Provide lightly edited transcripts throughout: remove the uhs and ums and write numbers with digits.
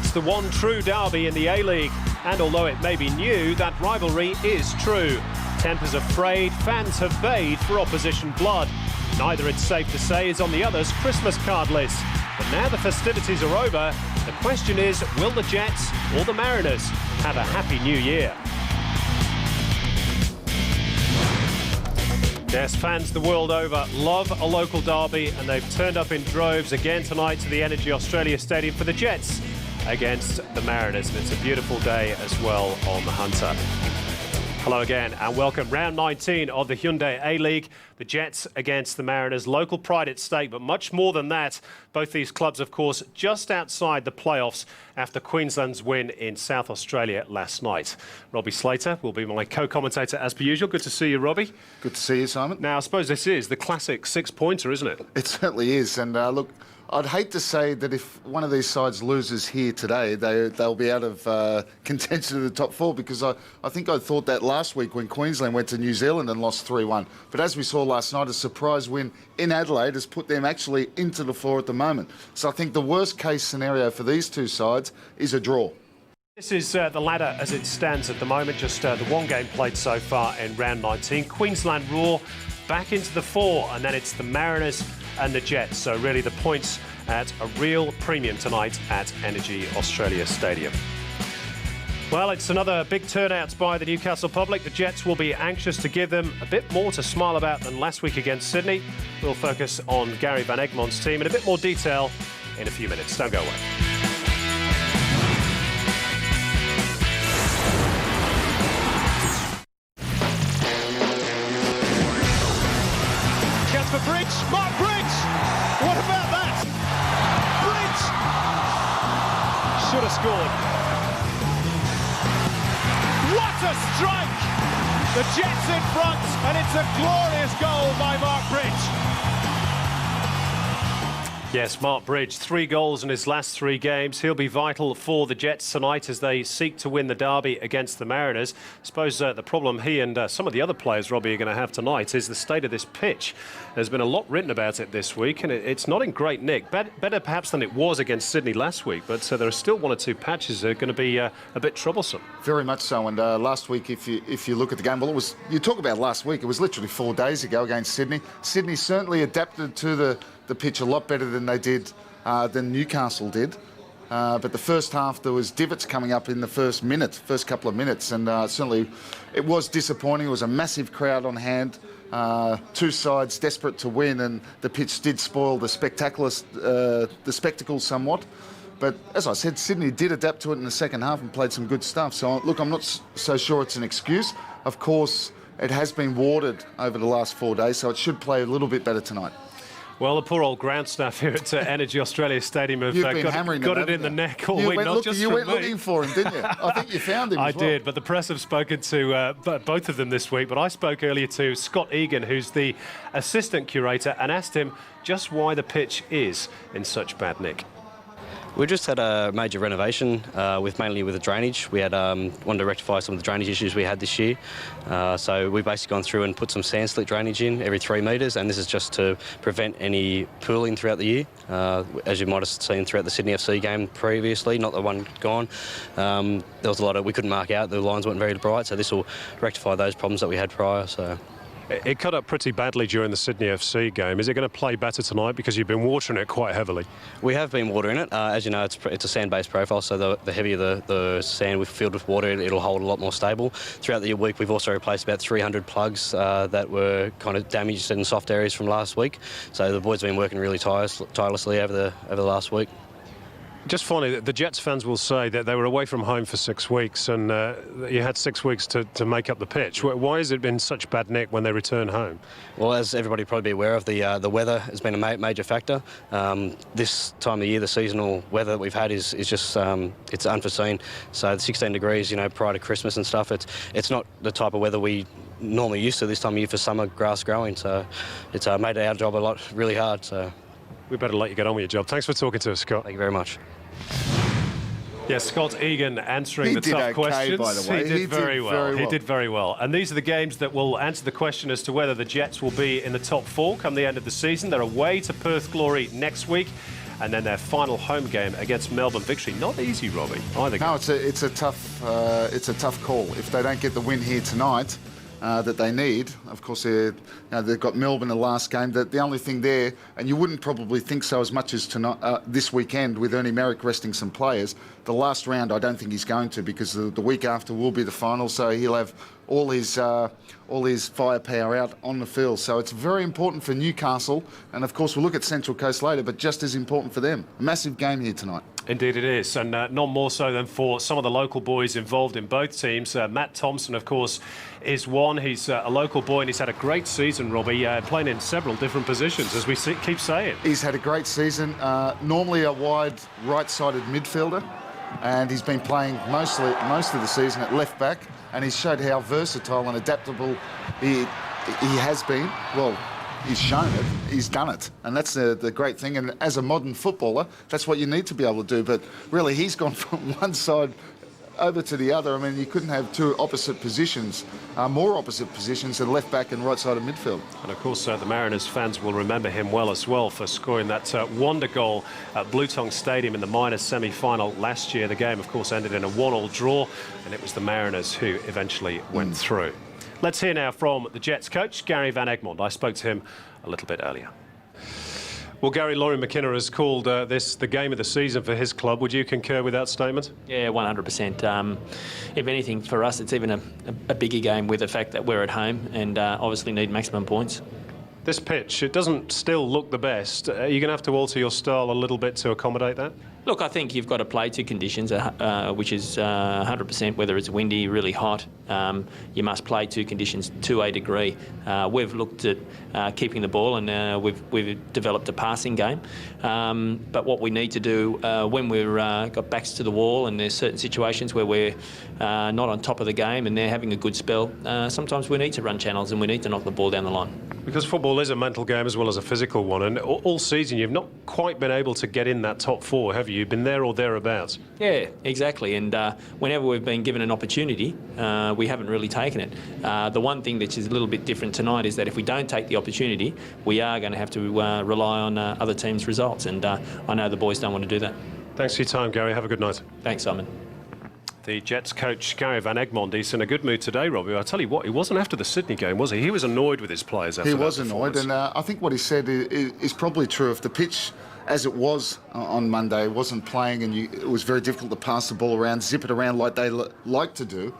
It's the one true derby in the A-League, and although it may be new, that rivalry is true. Tempers are frayed, fans have bayed for opposition blood. Neither, it's safe to say, is on the other's Christmas card list. But now the festivities are over, the question is, will the Jets or the Mariners have a happy new year? Yes, fans the world over love a local derby, and they've turned up in droves again tonight to the Energy Australia Stadium for the Jets against the Mariners, and it's a beautiful day as well on the Hunter. Hello again and welcome. Round 19 of the Hyundai A-League. The Jets against the Mariners. Local pride at stake, but much more than that. Both these clubs, of course, just outside the playoffs after Queensland's win in South Australia last night. Robbie Slater will be my co-commentator as per usual. Good to see you, Robbie. Good to see you, Simon. Now, I suppose this is the classic six-pointer, isn't it? It certainly is. And look, I'd hate to say that if one of these sides loses here today, they'll be out of contention of the top four, because I think I thought that last week when Queensland went to New Zealand and lost 3-1. But as we saw last night, a surprise win in Adelaide has put them actually into the four at the moment. So I think the worst case scenario for these two sides is a draw. This is the ladder as it stands at the moment, just the one game played so far in round 19. Queensland Roar back into the four, and then it's the Mariners and the Jets. So really the points at a real premium tonight at Energy Australia Stadium. Well, it's another big turnout by the Newcastle public. The Jets will be anxious to give them a bit more to smile about than last week against Sydney. We'll focus on Gary Van Egmont's team in a bit more detail in a few minutes. Don't go away. For Bridge, Mark Bridge! What about that? Bridge! Should have scored. What a strike! The Jets in front, and it's a glorious goal by Mark Bridge. Yes, Mark Bridge, 3 goals in his last 3 games. He'll be vital for the Jets tonight as they seek to win the derby against the Mariners. I suppose the problem he and some of the other players, Robbie, are going to have tonight is the state of this pitch. There's been a lot written about it this week, and it's not in great nick. Better perhaps than it was against Sydney last week, but there are still 1 or 2 patches that are going to be a bit troublesome. Very much so. And last week, if you look at the game, well, you talk about last week, it was literally 4 days ago against Sydney. Sydney certainly adapted to the pitch a lot better than they did, than Newcastle did. But the first half, there was divots coming up in the first couple of minutes, and certainly it was disappointing. It was a massive crowd on hand, 2 sides desperate to win, and the pitch did spoil the spectacle somewhat. But as I said, Sydney did adapt to it in the second half and played some good stuff. So look, I'm not so sure it's an excuse. Of course, it has been watered over the last 4 days, so it should play a little bit better tonight. Well, the poor old ground staff here at Energy Australia Stadium have got it in the neck all week. You went looking for him, didn't you? I think you found him as well. I did, but the press have spoken to both of them this week. But I spoke earlier to Scott Egan, who's the assistant curator, and asked him just why the pitch is in such bad nick. We just had a major renovation mainly with the drainage. We had wanted to rectify some of the drainage issues we had this year. So we've basically gone through and put some sand slit drainage in every 3 metres, and this is just to prevent any pooling throughout the year. As you might have seen throughout the Sydney FC game previously, not the one gone, there was a lot of, we couldn't mark out, the lines weren't very bright, so this will rectify those problems that we had prior. So. It cut up pretty badly during the Sydney FC game. Is it going to play better tonight because you've been watering it quite heavily? We have been watering it. As you know, it's a sand-based profile, so the heavier the sand we've filled with water, it'll hold a lot more stable. Throughout the week, we've also replaced about 300 plugs that were kind of damaged in soft areas from last week. So the boys have been working really tirelessly over the last week. Just finally, the Jets fans will say that they were away from home for 6 weeks, and you had 6 weeks to make up the pitch. Why has it been such bad nick when they return home? Well, as everybody probably be aware of, the weather has been a major factor. This time of year, the seasonal weather that we've had is just it's unforeseen. So the 16 degrees, prior to Christmas and stuff, it's not the type of weather we normally used to this time of year for summer grass growing. So it's made our job really hard. So. We better let you get on with your job. Thanks for talking to us, Scott. Thank you very much. Yes, Scott Egan answering the tough questions. By the way. He did very well. He did very well. And these are the games that will answer the question as to whether the Jets will be in the top 4 come the end of the season. They're away to Perth Glory next week. and then their final home game against Melbourne. Victory not easy, Robbie, either. No, it's a tough call. If they don't get the win here tonight that they need, of course they've got Melbourne the last game. The only thing there, and you wouldn't probably think so as much as tonight, this weekend with Ernie Merrick resting some players. The last round I don't think he's going to, because the week after will be the final, so he'll have all his firepower out on the field. So it's very important for Newcastle, and of course we'll look at Central Coast later, but just as important for them. A massive game here tonight. Indeed it is, and not more so than for some of the local boys involved in both teams. Matt Thompson, of course, is one. He's a local boy and he's had a great season, Robbie, playing in several different positions, as we keep saying. He's had a great season, normally a wide right-sided midfielder, and he's been playing most of the season at left back, and he's showed how versatile and adaptable he has been. Well, he's shown it, he's done it, and that's the great thing. And as a modern footballer, that's what you need to be able to do. But really, he's gone from one side over to the other. I mean, you couldn't have two opposite positions, more opposite positions than left back and right side of midfield. And of course, the Mariners fans will remember him well as well for scoring that wonder goal at Blutong Stadium in the minors semi-final last year. The game, of course, ended in a 1-1 draw, and it was the Mariners who eventually went through. Let's hear now from the Jets coach, Gary Van Egmond. I spoke to him a little bit earlier. Well, Gary, Laurie McKenna has called this the game of the season for his club. Would you concur with that statement? Yeah, 100%. If anything, for us, it's even a bigger game with the fact that we're at home and obviously need maximum points. This pitch, it doesn't still look the best. Are you going to have to alter your style a little bit to accommodate that? Look, I think you've got to play to conditions, which is 100%, whether it's windy, really hot. You must play to conditions to a degree. We've looked at keeping the ball, and we've developed a passing game. But what we need to do when we've got backs to the wall and there's certain situations where we're not on top of the game and they're having a good spell, sometimes we need to run channels and we need to knock the ball down the line. Because football is a mental game as well as a physical one, and all season you've not quite been able to get in that top four, have you? You've been there or thereabouts. Yeah, exactly. And whenever we've been given an opportunity, we haven't really taken it. The one thing that is a little bit different tonight is that if we don't take the opportunity, we are going to have to rely on other teams' results, and I know the boys don't want to do that. Thanks for your time, Gary. Have a good night. Thanks, Simon. The Jets coach, Gary Van Egmond, he's in a good mood today, Robbie. I tell you what, he wasn't after the Sydney game, was he? He was annoyed with his players after that. He was annoyed, and I think what he said is probably true. If the pitch, as it was on Monday, wasn't playing and it was very difficult to pass the ball around, zip it around like they like to do,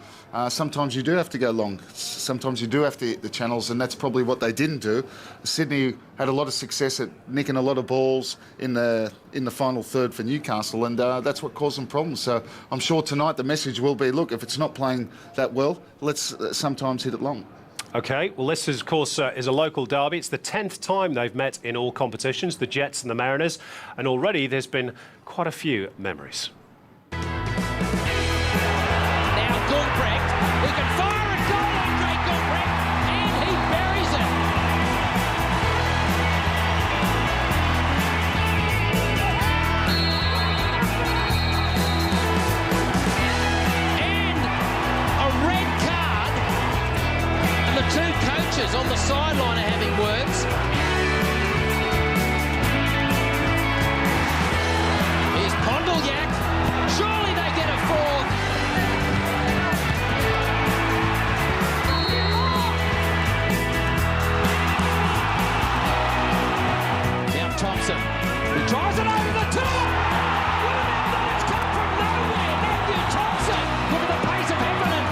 sometimes you do have to go long. Sometimes you do have to hit the channels, and that's probably what they didn't do. Sydney had a lot of success at nicking a lot of balls in the final third for Newcastle, and that's what caused them problems. So I'm sure tonight the message will be, look, if it's not playing that well, let's sometimes hit it long. OK, well, this, is, of course, is a local derby. It's the 10th time they've met in all competitions, the Jets and the Mariners, and already there's been quite a few memories. Now Gulbrecht, who can fire a goal, Andre Gulbrecht, and he buries it. And a red card. And the two coaches on the sideline are having words. Here's Pondalyak. Surely they get a fourth. Now Thompson. He tries it over the top. What about that? It's come from nowhere. Matthew Thompson. Look at the pace of Heffernan.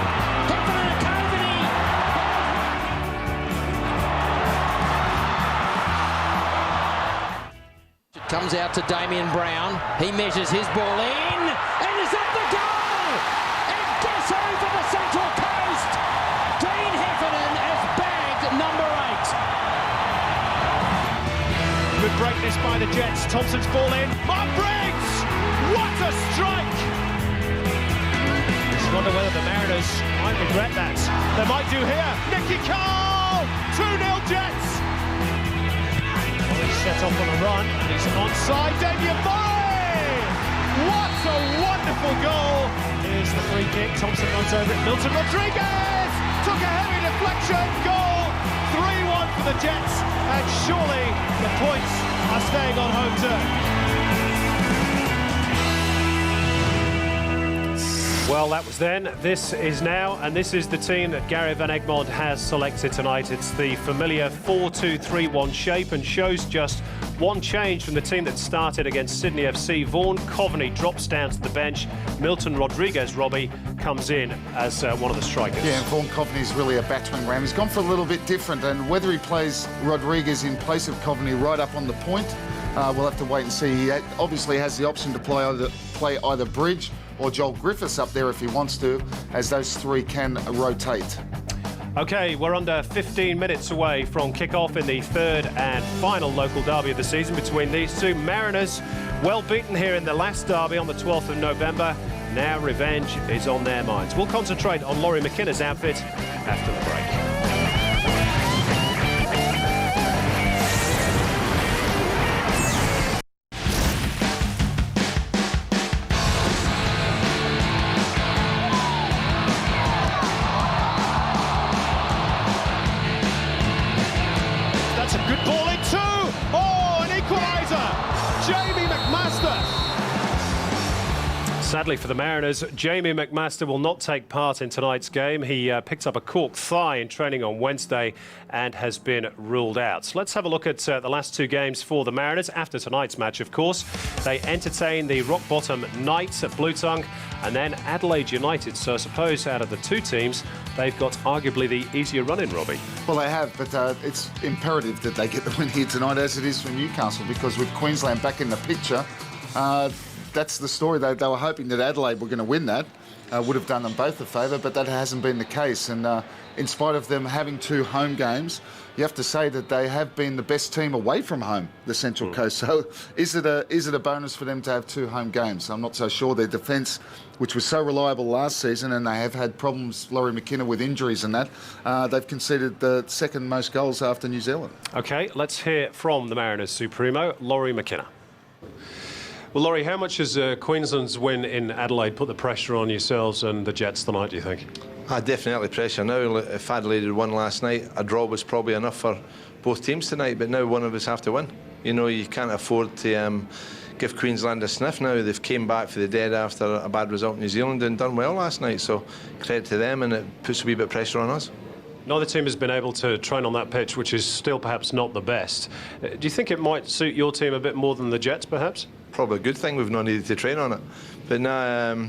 Heffernan and Coveney. It comes out to Damien Brown. He measures his ball in and is at the goal. And guess who for the Central Coast? Dean Heffernan has bagged number 8. Good break this by the Jets. Thompson's ball in. Mark Briggs! What a strike! Just wonder whether the Mariners might regret that. They might do here. Nicky Cole! 2-0 Jets! Well, he's set off on a run and he's onside. Damien Murray! What a wonderful goal! Here's the free kick. Thompson runs over it. Milton Rodriguez! Took a heavy deflection. Goal! 3-1 for the Jets, and surely the points are staying on home turf. Well, that was then, this is now, and this is the team that Gary Van Egmond has selected tonight. It's the familiar 4-2-3-1 shape and shows just one change from the team that started against Sydney FC. Vaughan Coveney drops down to the bench. Milton Rodriguez, Robbie, comes in as one of the strikers. Yeah, and Vaughan Coveney is really a battering ram. He's gone for a little bit different, and whether he plays Rodriguez in place of Coveney right up on the point, we'll have to wait and see. He obviously has the option to play either Bridge or Joel Griffiths up there if he wants to, as those three can rotate. OK, we're under 15 minutes away from kick-off in the third and final local derby of the season between these two. Mariners, well beaten here in the last derby on the 12th of November. Now revenge is on their minds. We'll concentrate on Laurie McKenna's outfit after the break. Sadly for the Mariners, Jamie McMaster will not take part in tonight's game. He picked up a cork thigh in training on Wednesday and has been ruled out. So let's have a look at the last two games for the Mariners. After tonight's match, of course, they entertain the rock bottom Knights at Blue Tongue and then Adelaide United. So I suppose out of the two teams, they've got arguably the easier run in, Robbie. Well, they have, but it's imperative that they get the win here tonight, as it is for Newcastle, because with Queensland back in the picture, that's the story. They were hoping that Adelaide were going to win that. Would have done them both a favour, but that hasn't been the case. And in spite of them having two home games, you have to say that they have been the best team away from home, the Central Coast. So is it a bonus for them to have two home games? I'm not so sure. Their defence, which was so reliable last season, and they have had problems, Laurie McKenna, with injuries and that, they've conceded the second most goals after New Zealand. OK, let's hear from the Mariners Supremo, Laurie McKenna. Well, Laurie, how much has Queensland's win in Adelaide put the pressure on yourselves and the Jets tonight, do you think? Definitely pressure now. If Adelaide had won last night, a draw was probably enough for both teams tonight, but now one of us have to win. You know, you can't afford to give Queensland a sniff now. They've came back for the dead after a bad result in New Zealand and done well last night, so credit to them, and it puts a wee bit of pressure on us. Neither team has been able to train on that pitch, which is still perhaps not the best. Do you think it might suit your team a bit more than the Jets, perhaps? Probably a good thing we've not needed to train on it. But now,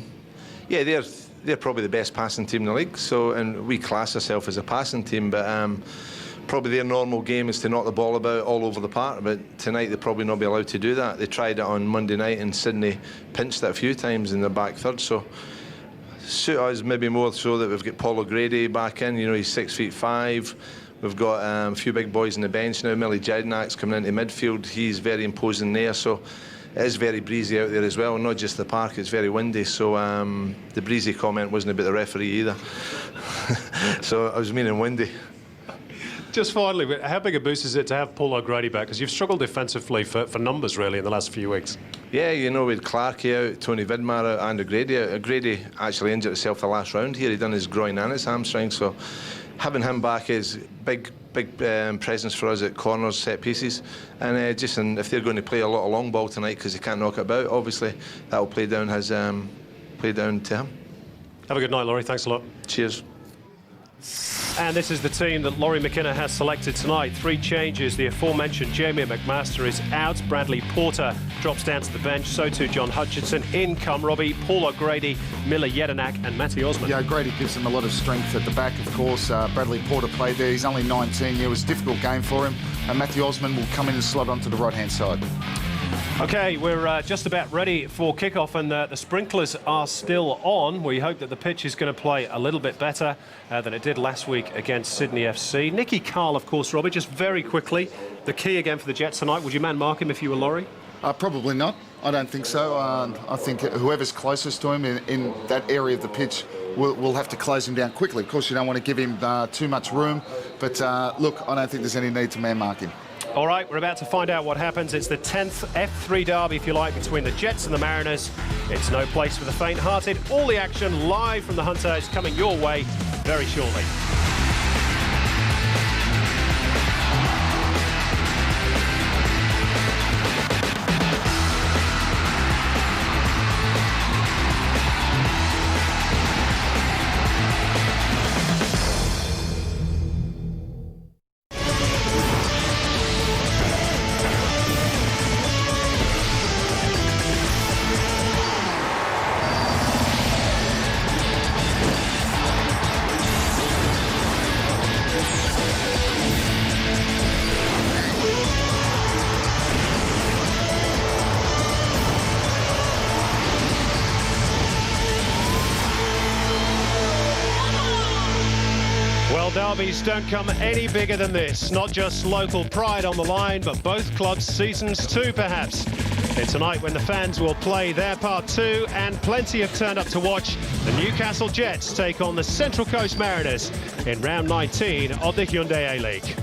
yeah, they're probably the best passing team in the league. So, and we class ourselves as a passing team, but probably their normal game is to knock the ball about all over the park. But tonight they'll probably not be allowed to do that. They tried it on Monday night, and Sydney pinched it a few times in the back third. So suit us maybe more so that we've got Paul O'Grady back in. You know, he's 6'5". We've got a few big boys on the bench now. Millie Jednak's coming into midfield. He's very imposing there. So it is very breezy out there as well, not just the park, it's very windy, so the breezy comment wasn't about the referee either. So I was meaning windy. Just finally, how big a boost is it to have Paul O'Grady back? Because you've struggled defensively for numbers, really, in the last few weeks. Yeah, you know, we had Clarkey out, Tony Vidmar out, and O'Grady out. O'Grady actually injured himself the last round here. He'd done his groin and his hamstring, so having him back is big presence for us at corners, set pieces, and if they're going to play a lot of long ball tonight because they can't knock it about, obviously that will play down to him. Have a good night, Laurie. Thanks a lot. Cheers. And this is the team that Laurie McKenna has selected tonight. 3 changes. The aforementioned Jamie McMaster is out. Bradley Porter drops down to the bench. So too John Hutchinson. In come Robbie, Paul O'Grady, Miller Jedinak and Matty Osman. Yeah, O'Grady gives them a lot of strength at the back, of course. Bradley Porter played there. He's only 19. It was a difficult game for him. And Matty Osman will come in and slot onto the right-hand side. OK, we're just about ready for kick-off, and the sprinklers are still on. We hope that the pitch is going to play a little bit better than it did last week against Sydney FC. Nicky Carl, of course, Robbie, just very quickly, the key again for the Jets tonight. Would you man-mark him if you were Laurie? Probably not. I don't think so. I think whoever's closest to him in that area of the pitch will have to close him down quickly. Of course, you don't want to give him too much room, but look, I don't think there's any need to man-mark him. All right, we're about to find out what happens. It's the 10th F3 derby, if you like, between the Jets and the Mariners. It's no place for the faint-hearted. All the action live from the Hunter is coming your way very shortly. derbies don't come any bigger than this. Not just local pride on the line, but both clubs' seasons too, perhaps. It's a night when the fans will play their part too, and plenty have turned up to watch the Newcastle Jets take on the Central Coast Mariners in round 19 of the Hyundai A-League.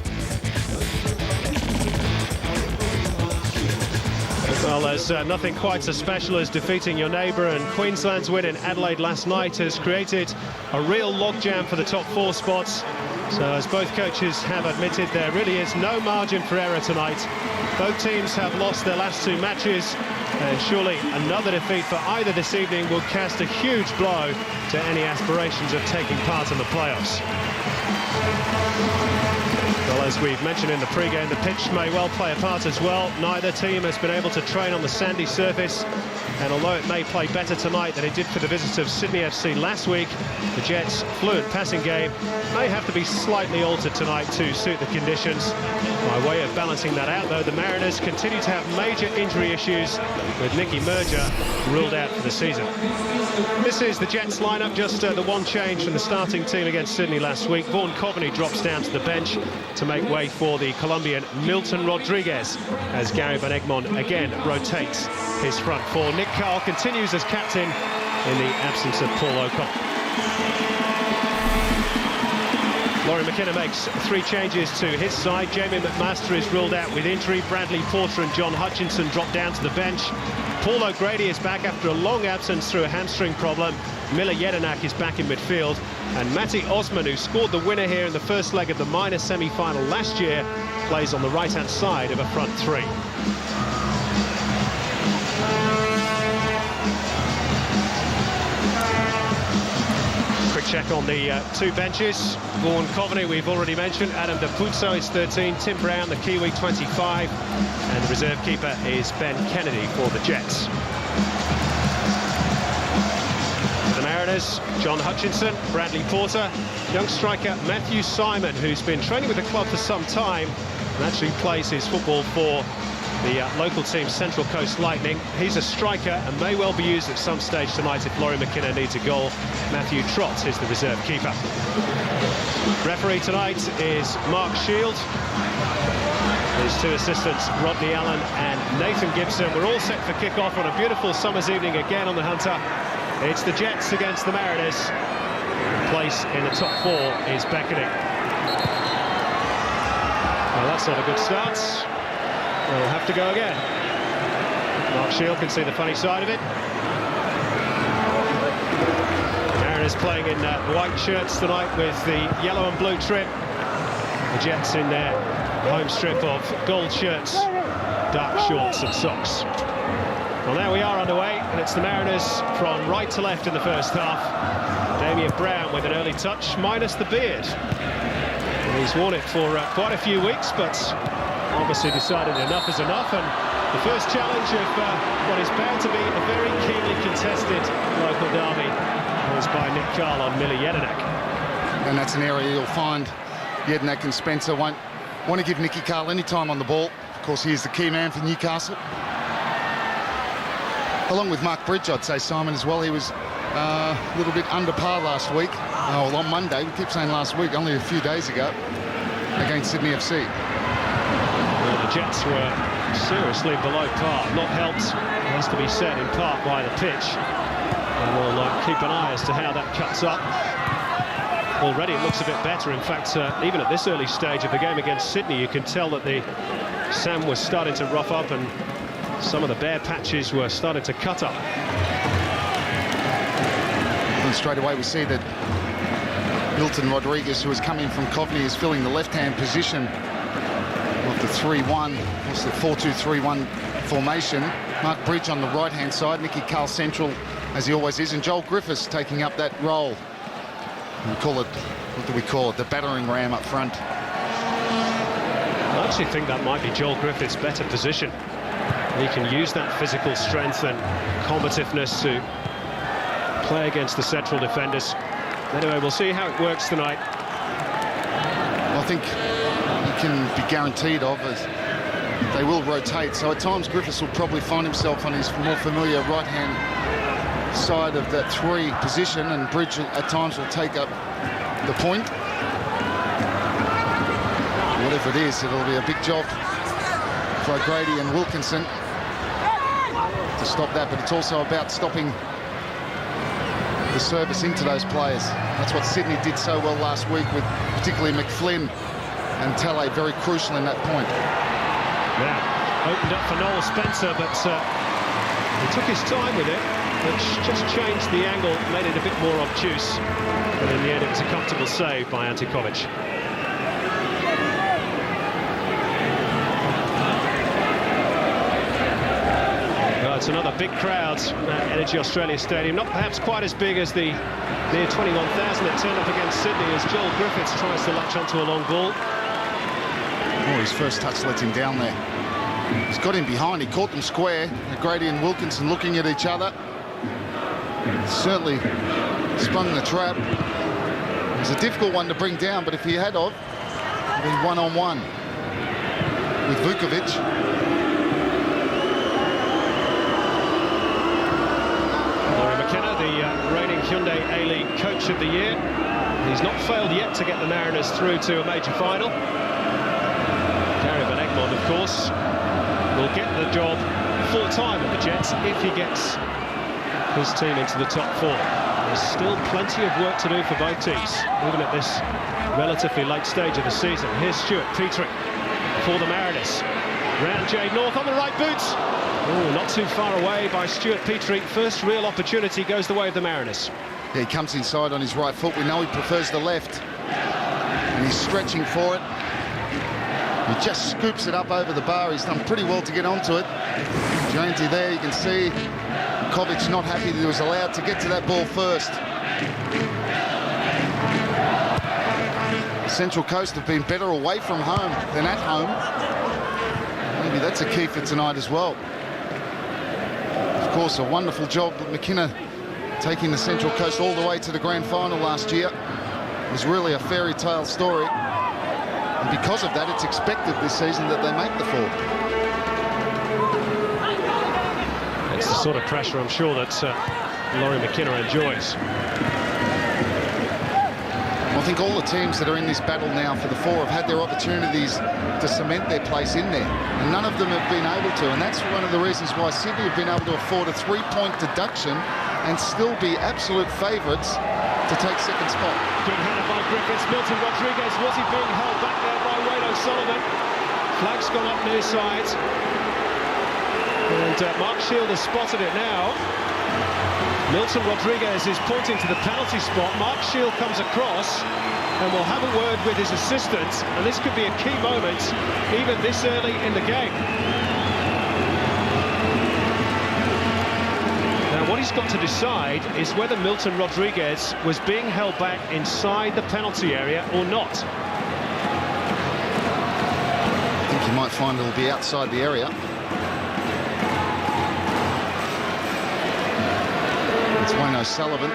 Well, there's nothing quite so special as defeating your neighbour, and Queensland's win in Adelaide last night has created a real logjam for the top 4 spots. So, as both coaches have admitted, there really is no margin for error tonight. Both teams have lost their last 2 matches, and surely another defeat for either this evening will cast a huge blow to any aspirations of taking part in the playoffs. Well, as we've mentioned in the pre-game, the pitch may well play a part as well. Neither team has been able to train on the sandy surface, and although it may play better tonight than it did for the visitors of Sydney FC last week, the Jets' fluent passing game may have to be slightly altered tonight to suit the conditions. By way of balancing that out, though, the Mariners continue to have major injury issues, with Nicky Merger ruled out for the season. This is the Jets lineup, just the one change from the starting team against Sydney last week. Vaughan Coveney drops down to the bench to make way for the Colombian Milton Rodriguez, as Gary Van Egmond again rotates his front 4. Nick Carl continues as captain in the absence of Paul O'Connell. Laurie McKenna makes 3 changes to his side. Jamie McMaster is ruled out with injury. Bradley Porter and John Hutchinson drop down to the bench. Paul O'Grady is back after a long absence through a hamstring problem. Miller Jedinak is back in midfield. And Matty Osman, who scored the winner here in the first leg of the minor semi-final last year, plays on the right-hand side of a front 3. Quick check on the 2 benches. Vaughan Coveney, we've already mentioned. Adam Dapuzzo is 13. Tim Brown, the Kiwi, 25. And the reserve keeper is Ben Kennedy for the Jets. The Mariners, John Hutchinson, Bradley Porter, young striker Matthew Simon, who's been training with the club for some time and actually plays his football for the local team Central Coast Lightning. He's a striker and may well be used at some stage tonight if Laurie McKenna needs a goal. Matthew Trott is the reserve keeper. Referee tonight is Mark Shield. His 2 assistants, Rodney Allen and Nathan Gibson. We're all set for kick-off on a beautiful summer's evening again on the Hunter. It's the Jets against the Mariners. Place in the top 4 is beckoning. Well, that's not a good start. We'll have to go again. Mark Shield can see the funny side of it. Mariners playing in white shirts tonight with the yellow and blue trim. The Jets in their home strip of gold shirts, dark shorts and socks. Well, now we are underway, and it's the Mariners from right to left in the first half. Damien Brown with an early touch, minus the beard. And he's worn it for quite a few weeks, but obviously decided enough is enough. And the first challenge of what is bound to be a very keenly contested local derby was by Nick Carl on Miller Jedinak. And that's an area you'll find Jedinak and Spencer won't want to give Nicky Carl any time on the ball. Of course, he is the key man for Newcastle. Along with Mark Bridge, I'd say Simon as well. He was a little bit under par last week. Well, on Monday, we keep saying last week, only a few days ago, against Sydney FC. Well, the Jets were seriously below par, not helped, has to be said, in part by the pitch. And we'll keep an eye as to how that cuts up. Already it looks a bit better. In fact, even at this early stage of the game against Sydney, you can tell that the sand was starting to rough up and some of the bare patches were starting to cut up. And straight away we see that Milton Rodriguez, who has come in from Coveney, is filling the left-hand position of the 3-1, what's the 4-2-3-1 formation. Mark Bridge on the right-hand side, Nicky Carl central, as he always is, and Joel Griffiths taking up that role. We call it, what do we call it, the battering ram up front. I actually think that might be Joel Griffiths' better position. He can use that physical strength and combativeness to play against the central defenders. Anyway, we'll see how it works tonight. I think you can be guaranteed of it. They will rotate, so at times Griffiths will probably find himself on his more familiar right-hand side of that 3 position, and Bridge at times will take up the point. Whatever it is, it'll be a big job for O'Grady and Wilkinson to stop that, but it's also about stopping the service into those players. That's what Sydney did so well last week, with particularly McFlynn and Tele very crucial in that point. Yeah, opened up for Noel Spencer, but he took his time with it, which just changed the angle, made it a bit more obtuse. But in the end, it was a comfortable save by Antikovic. It's another big crowd at Energy Australia Stadium, not perhaps quite as big as the near 21,000 that turned up against Sydney, as Joel Griffiths tries to latch onto a long ball. Oh, his first touch let him down there. He's got him behind, he caught them square. O'Grady and Wilkinson looking at each other. Certainly sprung the trap. It was a difficult one to bring down, but if he had of, he'd been one-on-one with Vukovic. The reigning Hyundai A-League Coach of the Year. He's not failed yet to get the Mariners through to a major final. Gary Van Egmond, of course, will get the job full-time at the Jets if he gets his team into the top four. There's still plenty of work to do for both teams, even at this relatively late stage of the season. Here's Stuart Petrie for the Mariners. Round Jade North on the right boot. Oh, not too far away by Stuart Petrie. First real opportunity goes the way of the Mariners. Yeah, he comes inside on his right foot. We know he prefers the left, and he's stretching for it. He just scoops it up over the bar. He's done pretty well to get onto it. Jonesy there, you can see Kovic not happy that he was allowed to get to that ball first. Central Coast have been better away from home than at home. Maybe that's a key for tonight as well. Of course, a wonderful job with McKenna taking the Central Coast all the way to the grand final last year. It was really a fairy tale story. And because of that, it's expected this season that they make the four. It's the sort of pressure I'm sure that Laurie McKenna enjoys. I think all the teams that are in this battle now for the four have had their opportunities to cement their place in there, and none of them have been able to, and that's one of the reasons why Sydney have been able to afford a 3-point deduction and still be absolute favourites to take second spot. Good header by Griffiths. Milton Rodriguez, was he being held back there by Wade O'Sullivan? Flag's gone up near side, and Mark Shield has spotted it now. Milton Rodriguez is pointing to the penalty spot. Mark Shield comes across and will have a word with his assistant, and this could be a key moment even this early in the game. Now what he's got to decide is whether Milton Rodriguez was being held back inside the penalty area or not. I think you might find it'll be outside the area. It's Wayne O'Sullivan.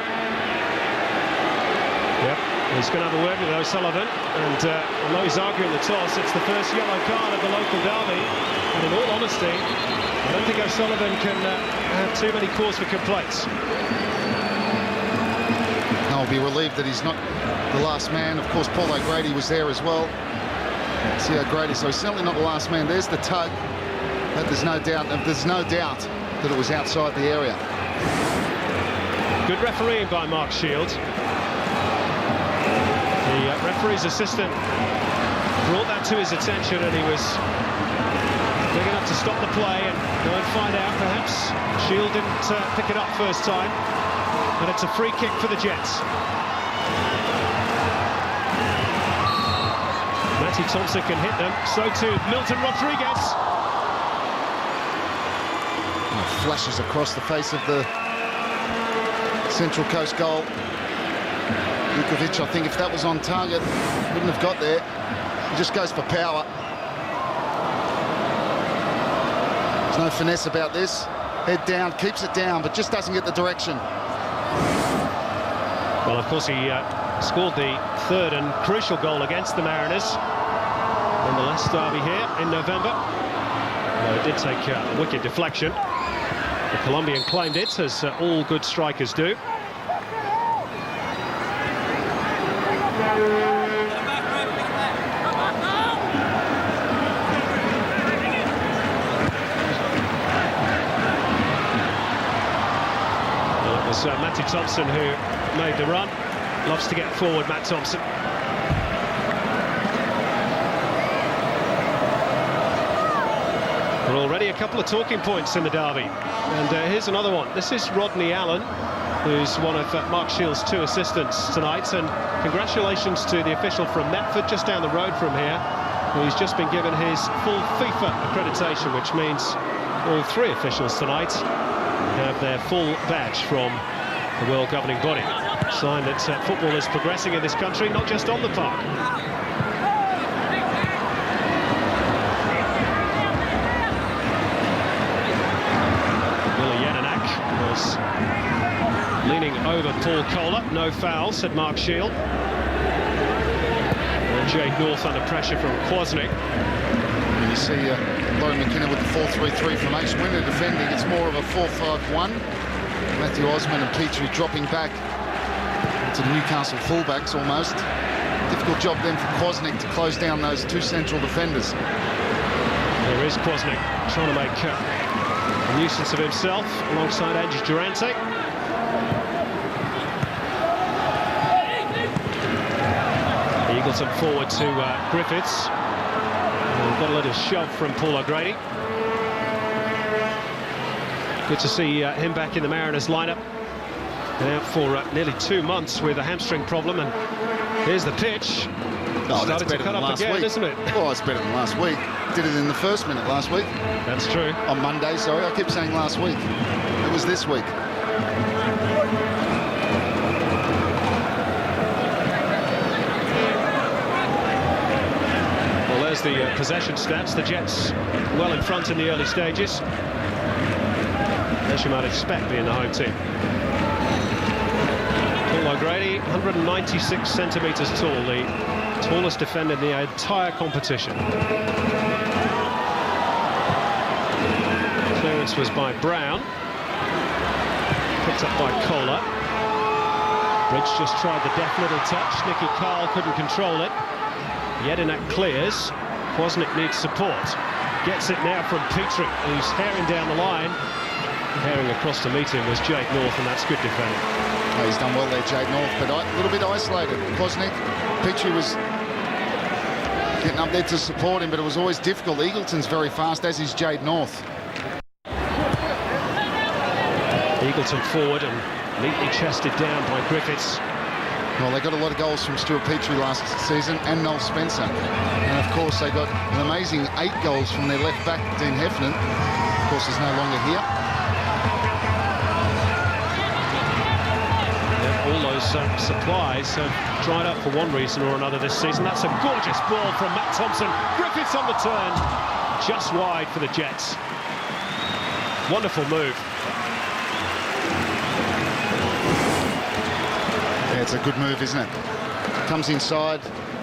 Yep, he's going to have a word with O'Sullivan, and although he's arguing the toss, it's the first yellow card of the local derby, and in all honesty, I don't think O'Sullivan can have too many cause for complaints. I'll be relieved that he's not the last man. Of course, Paul O'Grady was there as well. See O'Grady, so he's certainly not the last man. There's the tug, but there's no doubt that it was outside the area. Good refereeing by Mark Shield. The referee's assistant brought that to his attention, and he was big enough to stop the play and go and find out. Perhaps Shield didn't pick it up first time, and it's a free kick for the Jets. Matty Thompson can hit them, so too Milton Rodriguez. Flashes across the face of the Central Coast goal. Vukovic, I think if that was on target, wouldn't have got there. He just goes for power. There's no finesse about this. Head down, keeps it down, but just doesn't get the direction. Well, of course, he scored the third and crucial goal against the Mariners in the last derby here in November. Well, it did take a wicked deflection. The Colombian claimed it, as all good strikers do. Matty Thompson, who made the run. Loves to get forward, Matt Thompson. Well, already a couple of talking points in the derby. And here's another one. This is Rodney Allen, who's one of Mark Shields' 2 assistants tonight. And congratulations to the official from Metford, just down the road from here, who's just been given his full FIFA accreditation, which means all 3 officials tonight have their full badge from the world governing body. Sign that football is progressing in this country, not just on the park. Was leaning over Paul Kohler. No foul, said Mark Shield. And Jade North under pressure from Kwasnick. And you see Laurie McKenna with the 4-3-3 formation. When they're defending, it's more of a 4-5-1. Matthew Osman and Petrie dropping back to the Newcastle fullbacks almost. Difficult job then for Kwasnick to close down those 2 central defenders. There is Kwasnick trying to make a nuisance of himself alongside Angie Durante. Eagleton forward to Griffiths. And got a little shove from Paul O'Grady. Good to see him back in the Mariners lineup. Been out for nearly 2 months with a hamstring problem, and here's the pitch. Started to cut up again, isn't it? Well, it's better than last week. Did it in the first minute last week. That's true. On Monday, sorry. I kept saying last week. It was this week. Well, there's the possession stats. The Jets well in front in the early stages, as you might expect, being the home team. Paul O'Grady, 196 centimetres tall, the tallest defender in the entire competition. Clearance was by Brown, picked up by Kohler. Bridge just tried the deft little touch. Nicky Carl couldn't control it. Jedinak clears. Kwasnick needs support. Gets it now from Petrie, who's herring down the line. Herring across to meet him was Jade North, and that's good defending. Oh, he's done well there, Jade North, but a little bit isolated. Kwasnick, Petrie was getting up there to support him, but it was always difficult. Eagleton's very fast, as is Jade North. Eagleton forward and neatly chested down by Griffiths. Well, they got a lot of goals from Stuart Petrie last season and Noel Spencer. And of course, they got an amazing 8 goals from their left back, Dean Heffernan. Of course, he's no longer here. All those supplies have dried up for one reason or another this season. That's a gorgeous ball from Matt Thompson. Griffiths on the turn, just wide for the Jets. Wonderful move. Yeah, it's a good move, isn't it? Comes inside,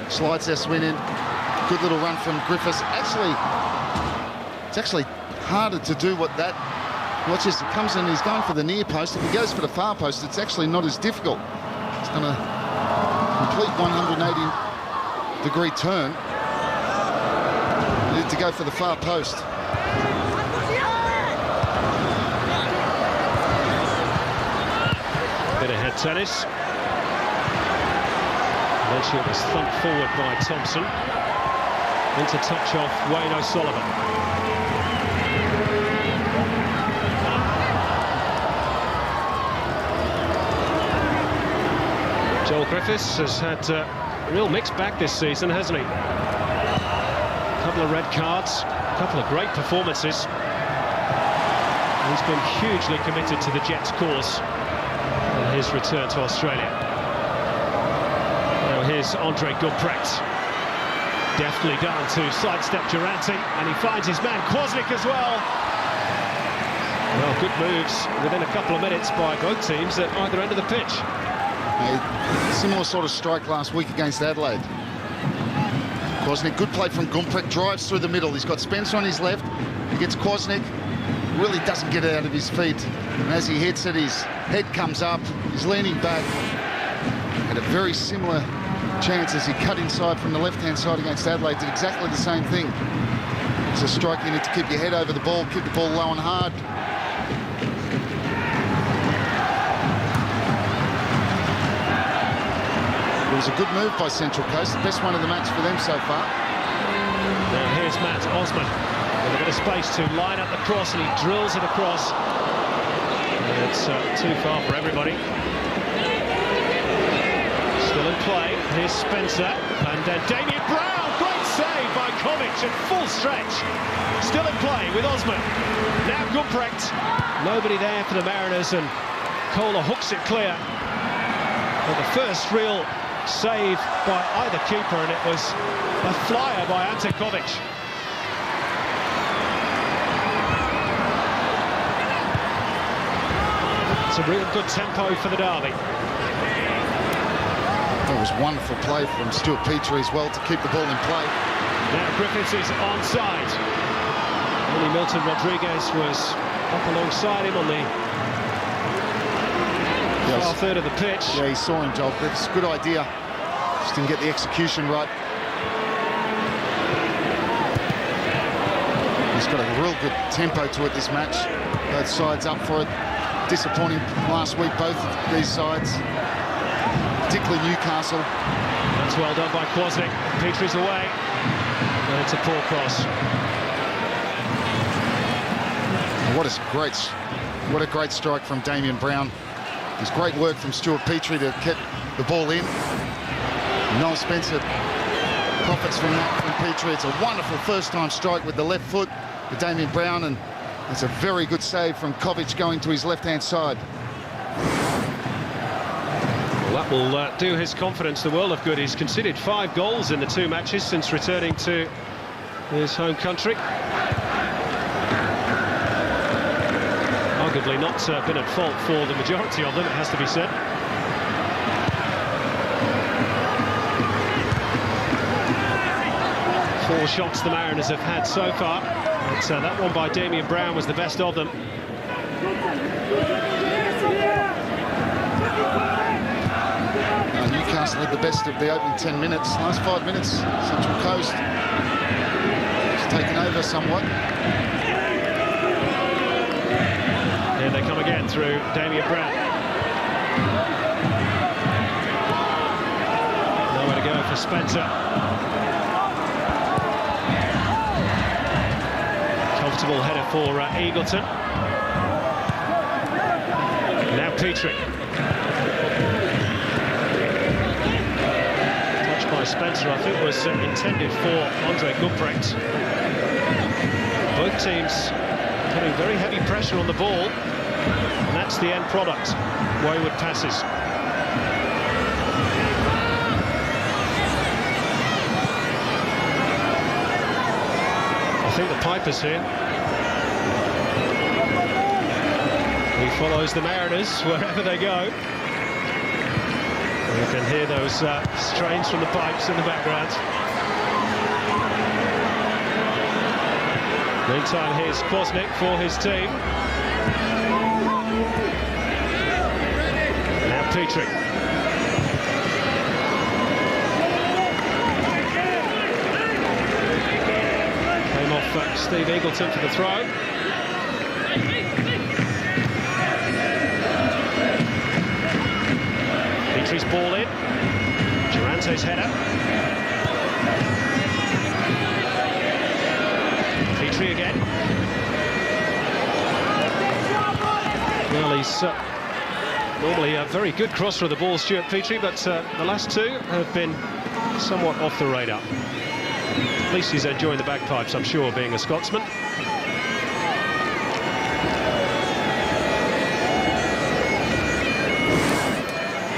slides their swing in. Good little run from Griffiths. It's actually harder to do what that... Watch this, he comes in, he's going for the near post. If he goes for the far post, it's actually not as difficult. He's done a complete 180-degree turn. He needed to go for the far post. Bit of head tennis. Eventually it was thumped forward by Thompson. Into touch off Wayne O'Sullivan. Joel Griffiths has had a real mixed bag this season, hasn't he? A couple of red cards, a couple of great performances. He's been hugely committed to the Jets' cause in his return to Australia. Now here's Andre Gumprecht. Deftly done to sidestep Durante, and he finds his man Kwasnick as well. Well, good moves within a couple of minutes by both teams at either end of the pitch. A similar sort of strike last week against Adelaide. Kwasnick, good play from Gumprecht, drives through the middle. He's got Spencer on his left. He gets Kwasnick, really doesn't get out of his feet. And as he hits it, his head comes up. He's leaning back. Had a very similar chance as he cut inside from the left-hand side against Adelaide. Did exactly the same thing. It's a strike, you need to keep your head over the ball, keep the ball low and hard. was a good move by Central Coast, the best one of the match for them so far. Now here's Matt Osman with a bit of space to line up the cross, and he drills it across. And it's too far for everybody. Still in play. Here's Spencer, and Damien Brown. Great save by Kovic at full stretch. Still in play with Osman. Now Gumprecht. Nobody there for the Mariners, and Kohler hooks it clear. Well, the first real save by either keeper, and it was a flyer by Ante Kovic. It's a real good tempo for the derby. That was wonderful play from Stuart Petrie as well to keep the ball in play. Now Griffiths is onside. Only Milton Rodriguez was up alongside him on the far third of the pitch. Yeah, he saw him, Joel Griffiths. Good idea. Just didn't get the execution right. He's got a real good tempo to it this match. Both sides up for it. Disappointing last week, both of these sides, particularly Newcastle. That's well done by Kwasnik. Petrie's away. And it's a poor cross. What a great strike from Damien Brown. It's great work from Stuart Petrie to get the ball in. Noel Spencer profits from that from Petrie. It's a wonderful first-time strike with the left foot for Damien Brown, and it's a very good save from Kovic going to his left-hand side. Well, that will do his confidence the world of good. He's conceded 5 goals in the 2 matches since returning to his home country. Arguably not been at fault for the majority of them, it has to be said. Four shots the Mariners have had so far. But, that one by Damien Brown was the best of them. Newcastle had the best of the opening 10 minutes. Last 5 minutes, Central Coast has taken over somewhat. Here they come again through Damien Brown. Nowhere to go for Spencer. Comfortable header for Eagleton. Now Petrie. Touch by Spencer, I think, was intended for Andre Gumprecht. Both teams putting very heavy pressure on the ball, and that's the end product. Wayward passes. I think the Piper's here. He follows the Mariners wherever they go. You can hear those strains from the pipes in the background. Meantime, here's Kwasnik for his team. Now Petrie. Came off Steve Eagleton for the throw. Petrie's ball in. Durante's header. Petrie again. Well, he's normally a very good crosser of the ball, Stuart Petrie, but the last 2 have been somewhat off the radar. At least he's enjoying the bagpipes, I'm sure, being a Scotsman.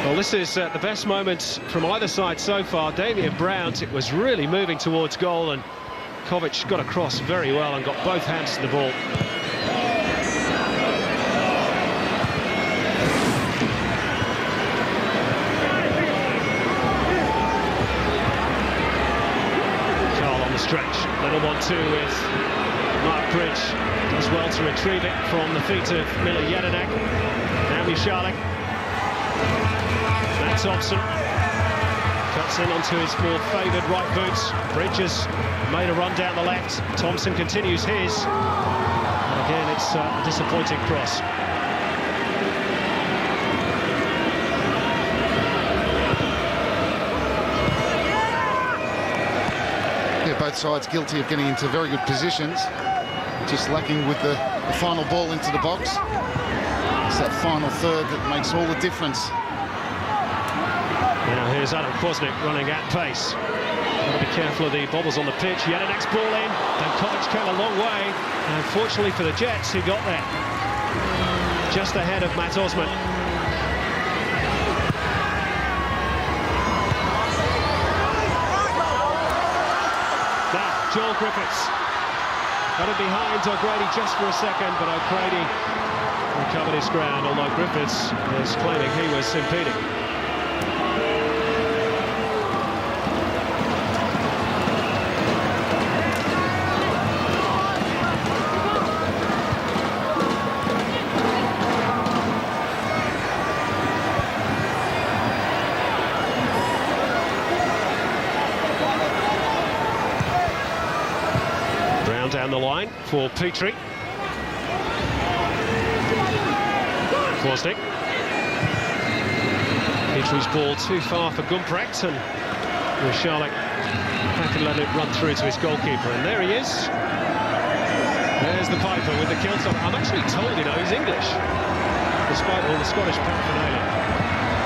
Well, this is the best moment from either side so far. Damien Brown, it was really moving towards goal, and Kovic got across very well and got both hands to the ball. Carl on the stretch. Little 1-2 with Mark Bridge. Does well to retrieve it from the feet of Miller Jedinak. Now Michalek. Matt Thompson cuts in onto his more favoured right boots. Bridges made a run down the left. Thompson continues his. And again, it's a disappointing cross. both sides guilty of getting into very good positions. Just lacking with the final ball into the box. It's that final third that makes all the difference. Now here's Adam Kwasnik running at pace. Got to be careful of the bobbles on the pitch. He had an next ball in. Dankovic came a long way. And unfortunately for the Jets, he got there. Just ahead of Matt Osman. Now, Joel Griffiths. Got it behind O'Grady just for a second, but O'Grady recovered his ground, although Griffiths is claiming he was impeding. Down the line for Petrie. Kwasnik. Petrie's ball too far for Gumprecht, and Charlotte can let it run through to his goalkeeper, and there he is. There's the Piper with the kilt on. I'm actually told, you know, he's English, despite all the Scottish paraphernalia.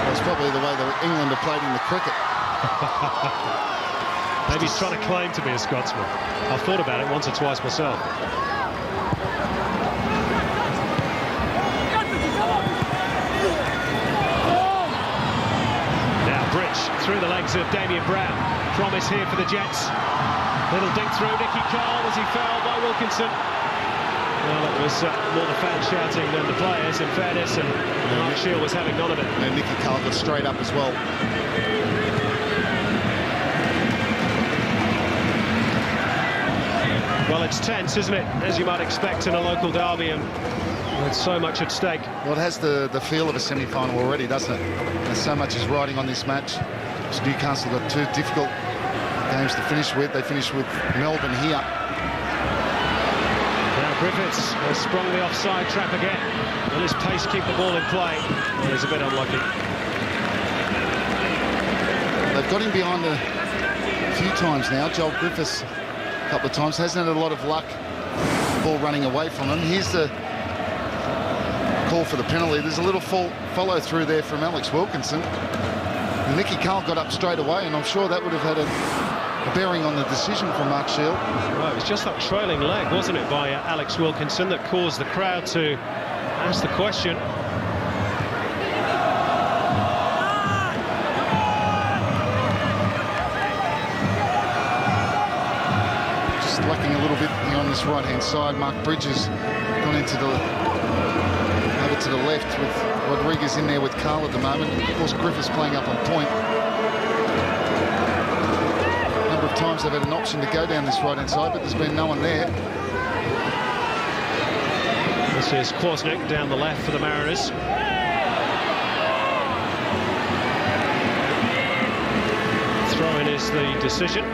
That's probably the way that England are played in the cricket. Maybe he's trying to claim to be a Scotsman. I've thought about it once or twice myself. Now Bridge through the legs of Damien Brown. Promise here for the Jets. Little dink through. Nicky Cole as he fouled by Wilkinson. Well, it was more the fans shouting than the players, in fairness, and Mark Shield was having none of it. And Nicky Cole got straight up as well. Well, it's tense, isn't it? As you might expect in a local derby, and with so much at stake. Well, it has the feel of a semi-final already, doesn't it? And so much is riding on this match. So Newcastle got two difficult games to finish with. They finished with Melbourne here. Now Griffiths has sprung the offside trap again. Will his pace keep the ball in play? Well, he's a bit unlucky. They've got him behind a few times now. Joel Griffiths a couple of times hasn't had a lot of luck. Ball running away from him. Here's the call for the penalty. There's a little follow through there from Alex Wilkinson. And Nicky Cole got up straight away, and I'm sure that would have had a bearing on the decision from Mark Shield. Right, it was just that trailing leg, wasn't it, by Alex Wilkinson that caused the crowd to ask the question. Lacking a little bit on this right-hand side. Mark Bridges gone into over to the left with Rodriguez in there with Carl at the moment. And of course, Griffiths playing up on point. A number of times they've had an option to go down this right-hand side, but there's been no one there. This is Kwasnik down the left for the Mariners. Throw-in is the decision.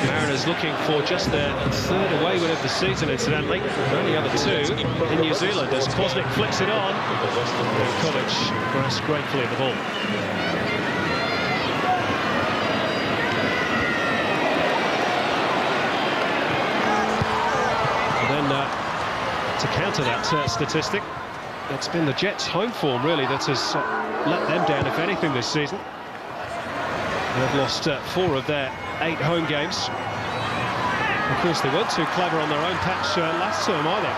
Mariners looking for just their third away win of the season, incidentally. Only other two in New Zealand as Kwasnik flicks it on. Kovic grasped gratefully at the ball. And then to counter that statistic, it's been the Jets' home form, really, that has let them down, if anything, this season. They've lost 4 of their 8 home games. Of course, they weren't too clever on their own patch last term either.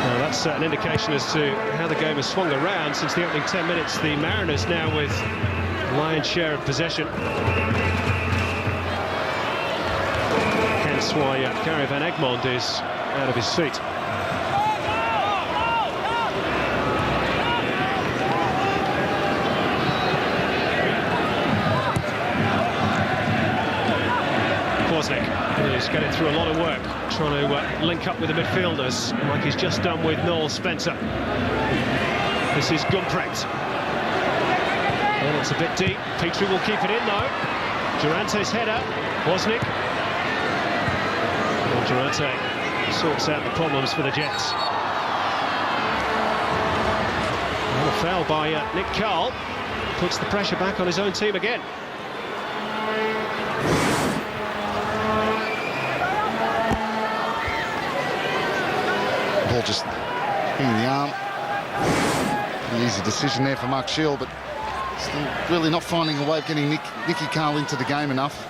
Now, that's an indication as to how the game has swung around since the opening 10 minutes. The Mariners now with a lion's share of possession. Hence why Gary Van Egmond is out of his seat. Kwasnik is getting through a lot of work, trying to link up with the midfielders, like he's just done with Noel Spencer. This is Gumprecht. Well, it's a bit deep. Petrie will keep it in, though. Durante's header. Wozniak. Well, Durante sorts out the problems for the Jets. Well, a foul by Nick Carl. Puts the pressure back on his own team again. Ball just hitting the arm. An easy decision there for Mark Shield, but still really not finding a way of getting Nicky Carl into the game enough.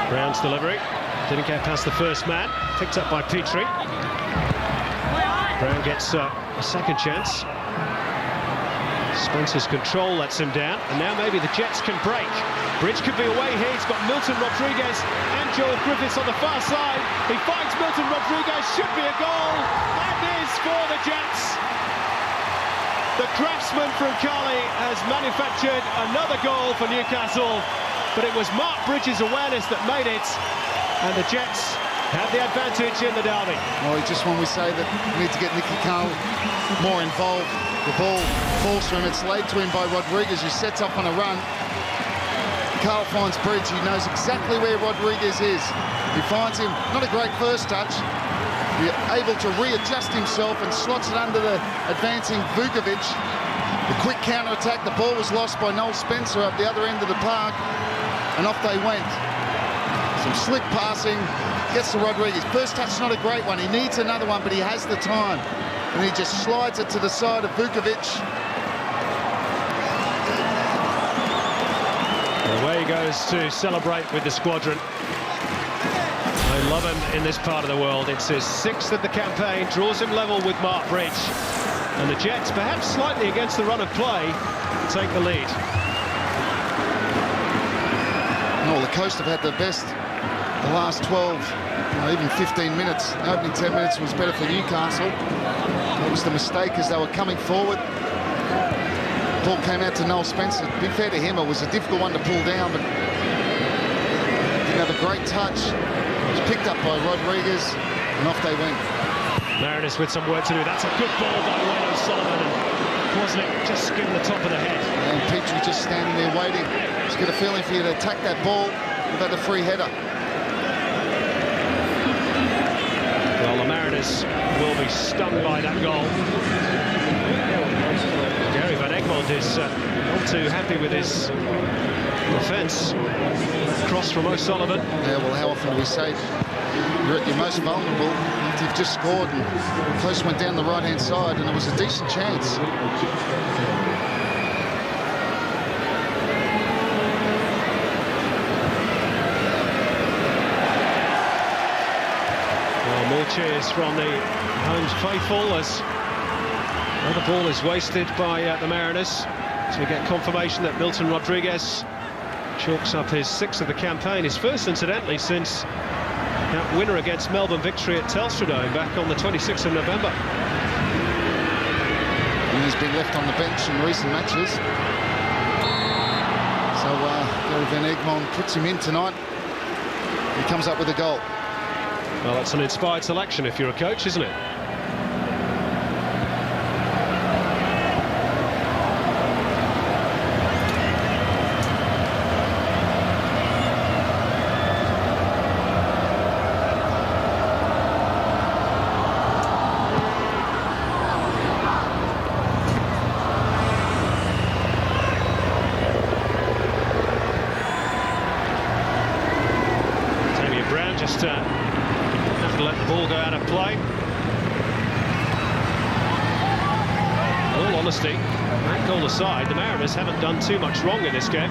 Brown's delivery. Didn't get past the first man. Picked up by Petrie. Brown gets a second chance. Spencer's control lets him down, and now maybe the Jets can break. Bridge could be away here. He's got Milton Rodriguez and Joel Griffiths on the far side. He finds Milton Rodriguez, should be a goal, and is for the Jets. The craftsman from Cali has manufactured another goal for Newcastle, but it was Mark Bridges' awareness that made it, and the Jets have the advantage in the derby. Well, just when we say that we need to get Nicky Carl more involved, the ball falls to him. It's laid to him by Rodriguez, who sets up on a run. Carl finds Bridge. He knows exactly where Rodriguez is. He finds him, not a great first touch. He's able to readjust himself and slots it under the advancing Vukovic. The quick counter-attack. The ball was lost by Noel Spencer up the other end of the park, and off they went. Some slick passing. Gets to Rodriguez. First touch, not a great one. He needs another one, but he has the time. And he just slides it to the side of Vukovic. And away he goes to celebrate with the squadron. They love him in this part of the world. It's his 6th of the campaign, draws him level with Mark Bridge. And the Jets, perhaps slightly against the run of play, take the lead. Well, the Coast have had the best the last 12, even 15 minutes. The opening 10 minutes was better for Newcastle. That was the mistake as they were coming forward. Ball came out to Noel Spencer. To be fair to him, it was a difficult one to pull down, but didn't have a great touch. It was picked up by Rodriguez, and off they went. Mariners with some work to do. That's a good ball by Wayne O'Sullivan, and Wozniak just skimmed the top of the head. And Petrie just standing there waiting. Just get a feeling for you to attack that ball. You've had a free header. Well, the Mariners will be stung by that goal. Gary Van Egmond is not too happy with his defence. Cross from O'Sullivan. Yeah, well, how often do we say you're at your most vulnerable after you've just scored and Coast went down the right-hand side and it was a decent chance. More cheers from the home faithful as the ball is wasted by the Mariners. So we get confirmation that Milton Rodriguez chalks up his 6th of the campaign, his first incidentally since that winner against Melbourne victory at Telstra Dome back on the 26th of November. And he's been left on the bench in recent matches. So Gary Van Egmond puts him in tonight. He comes up with a goal. Well, that's an inspired selection if you're a coach, isn't it? Brown just have to let the ball go out of play. In all honesty, that goal aside, the Mariners haven't done too much wrong in this game.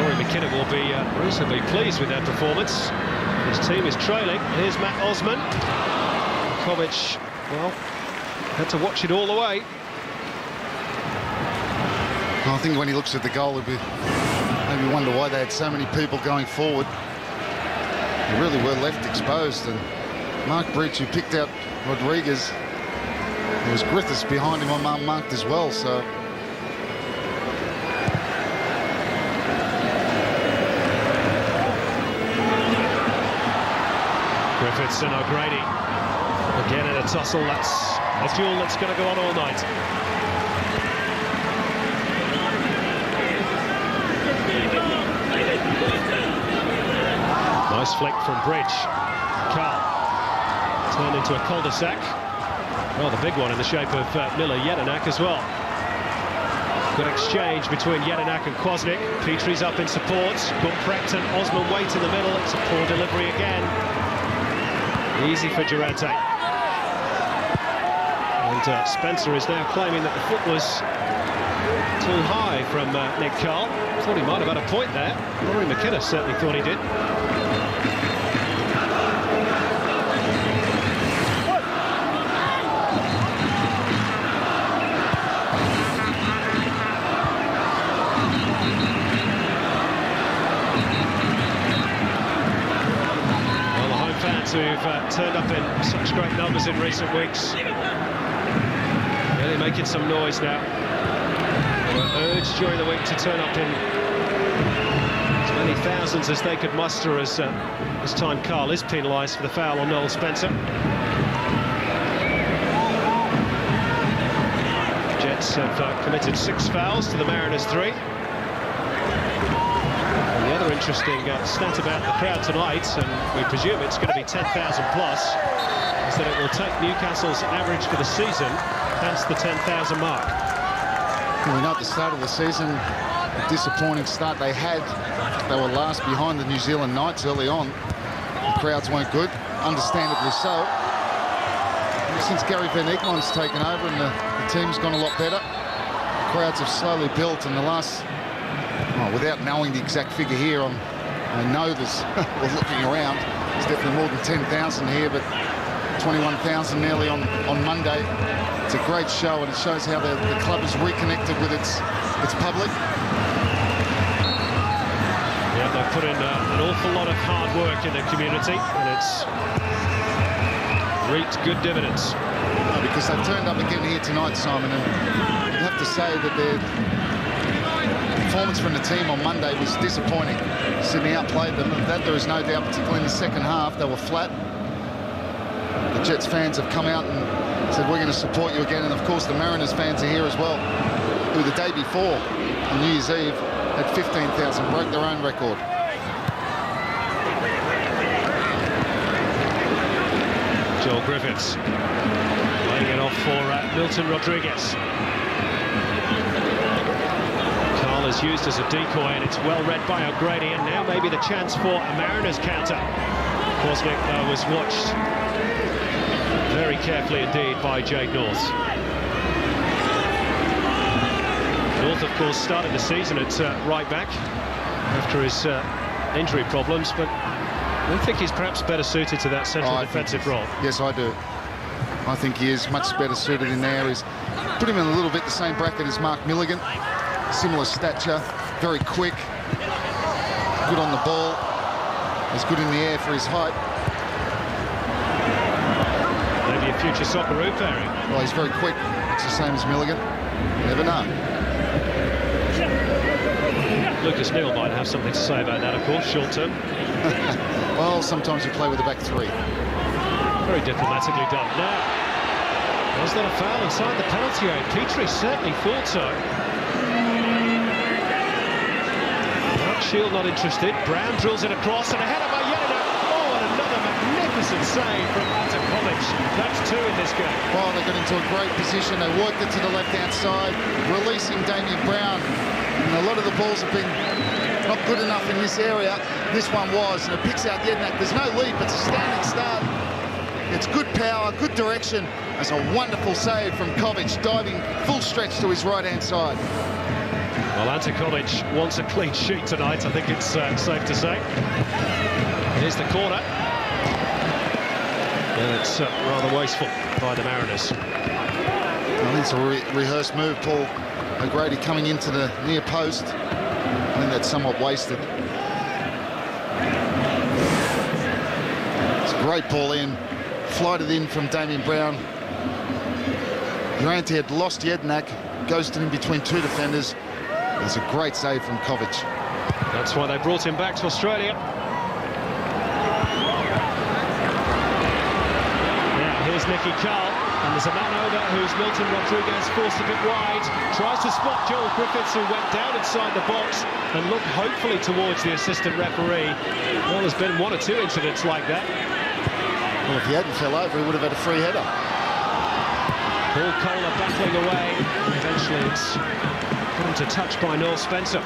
Laurie McKinnon will be reasonably pleased with their performance. His team is trailing. Here's Matt Osman. Kovic, well, had to watch it all the way. I think when he looks at the goal, he'll maybe wonder why they had so many people going forward. They really were left exposed, and Mark Bridge, who picked out Rodriguez, there was Griffiths behind him unmarked as well, so Griffiths and O'Grady again in a tussle. That's A duel that's going to go on all night. Nice flick from Bridge. Carl turned into a cul-de-sac. Well, the big one in the shape of Miller Jedinak as well. Good exchange between Jedinak and Kwasnik. Petrie's up in support. Good Precton, Osman Waite in the middle. It's a poor delivery again. Easy for Durante. And Spencer is now claiming that the foot was too high from Nick Carl. Thought he might have had a point there. Rory McKinnon certainly thought he did. Who've turned up in such great numbers in recent weeks. Really making some noise now. They were urged during the week to turn up in as many thousands as they could muster as this time Carl is penalised for the foul on Noel Spencer. Jets have committed 6 fouls to the Mariners 3. Interesting stat about the crowd tonight, and we presume it's going to be 10,000 plus, is that it will take Newcastle's average for the season past the 10,000 mark. Well, we know at the start of the season, a disappointing start they had. They were last behind the New Zealand Knights early on. The crowds weren't good, understandably so. And since Gary Van Egmont's taken over and the team's gone a lot better, crowds have slowly built in the last... Oh, without knowing the exact figure here, I know there's, we're looking around, there's definitely more than 10,000 here, but 21,000 nearly on Monday. It's a great show, and it shows how the club is reconnected with its public. Yeah, they've put in an awful lot of hard work in the community, and it's reaped good dividends. No, because they've turned up again here tonight, Simon, and you have to say that they're... performance from the team on Monday was disappointing. Sydney outplayed them, and that there is no doubt, particularly in the second half. They were flat. The Jets fans have come out and said, we're going to support you again, and of course the Mariners fans are here as well, who the day before, on New Year's Eve, had 15,000, broke their own record. Joel Griffiths laying it off for Milton Rodriguez. Is used as a decoy, and it's well read by O'Grady, and now maybe the chance for a Mariners counter. Kwasnik was watched very carefully indeed by Jade North. North, of course, started the season at right back after his injury problems, but I think he's perhaps better suited to that central defensive role. Yes, I do. I think he is much better suited in there. He's put him in a little bit the same bracket as Mark Milligan. Similar stature, very quick, good on the ball, he's good in the air for his height. Maybe a future Socceroo pairing. Well, he's very quick, it's the same as Milligan, you never know. Lucas Neal might have something to say about that, of course, short term. Well, sometimes you play with a back three. Very diplomatically done. Now, was that a foul inside the penalty area? Petrie certainly thought so. Shield not interested. Brown drills it across, and a header by Jedinak. Oh, and another magnificent save from Atakovic. That's 2 in this game. Well, they got into a great position. They worked it to the left-hand side, releasing Damien Brown. And a lot of the balls have been not good enough in this area. This one was, and it picks out Jedinak. There's no leap. It's a standing start. It's good power, good direction. It's a wonderful save from Kovic, diving full stretch to his right-hand side. Well, Atakovic wants a clean sheet tonight, I think it's safe to say. Here's the corner. And it's rather wasteful by the Mariners. I think it's a rehearsed move, Paul. O'Grady coming into the near post. I think that's somewhat wasted. It's a great ball in. Flighted in from Damien Brown. Durante had lost Jedinak. Goes to him between 2 defenders. It's a great save from Kovic. That's why they brought him back to Australia. Yeah, here's Here's Nicky Carl, and there's a man over who's Milton Rodriguez, forced a bit wide, tries to spot Joel Griffiths, who went down inside the box and looked hopefully towards the assistant referee. Well, there's been one or two incidents like that. Well, if he hadn't fell over, he would have had a free header. Paul Kohler battling away, and eventually it's put into touch by Noel Spencer.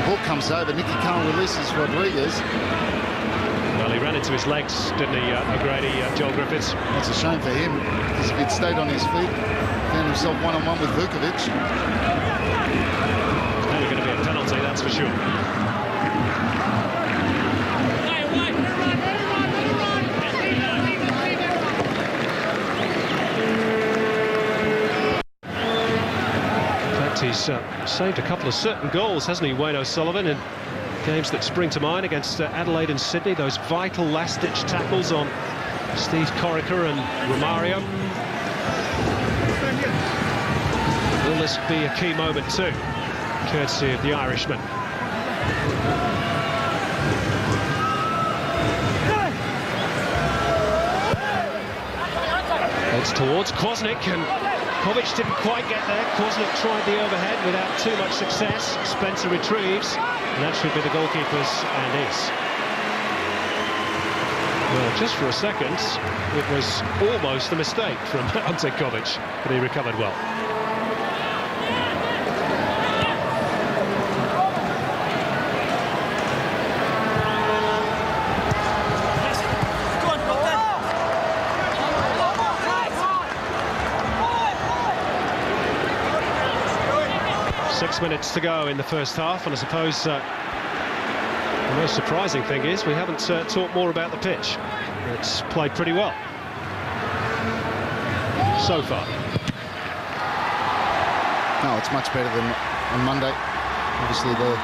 Ball comes over, Nicky Carl releases Rodriguez. Well, he ran into his legs, didn't he, O'Grady, Joel Griffiths? That's a shame for him, because if he'd stayed on his feet, found himself one-on-one with Vukovic. Never going to be a penalty, that's for sure. He's saved a couple of certain goals, hasn't he, Wayne O'Sullivan, in games that spring to mind against Adelaide and Sydney. Those vital last-ditch tackles on Steve Corica and Romario. Will this be a key moment too, courtesy of the Irishman? It's towards Kwasnick, and Kovic didn't quite get there. Kwasnick tried the overhead without too much success. Spencer retrieves, and that should be the goalkeeper's, and is. Well, just for a second, it was almost a mistake from Ante Kovic, but he recovered well. Minutes to go in the first half, and I suppose the most surprising thing is we haven't talked more about the pitch. It's played pretty well so far. No, it's much better than on Monday. Obviously the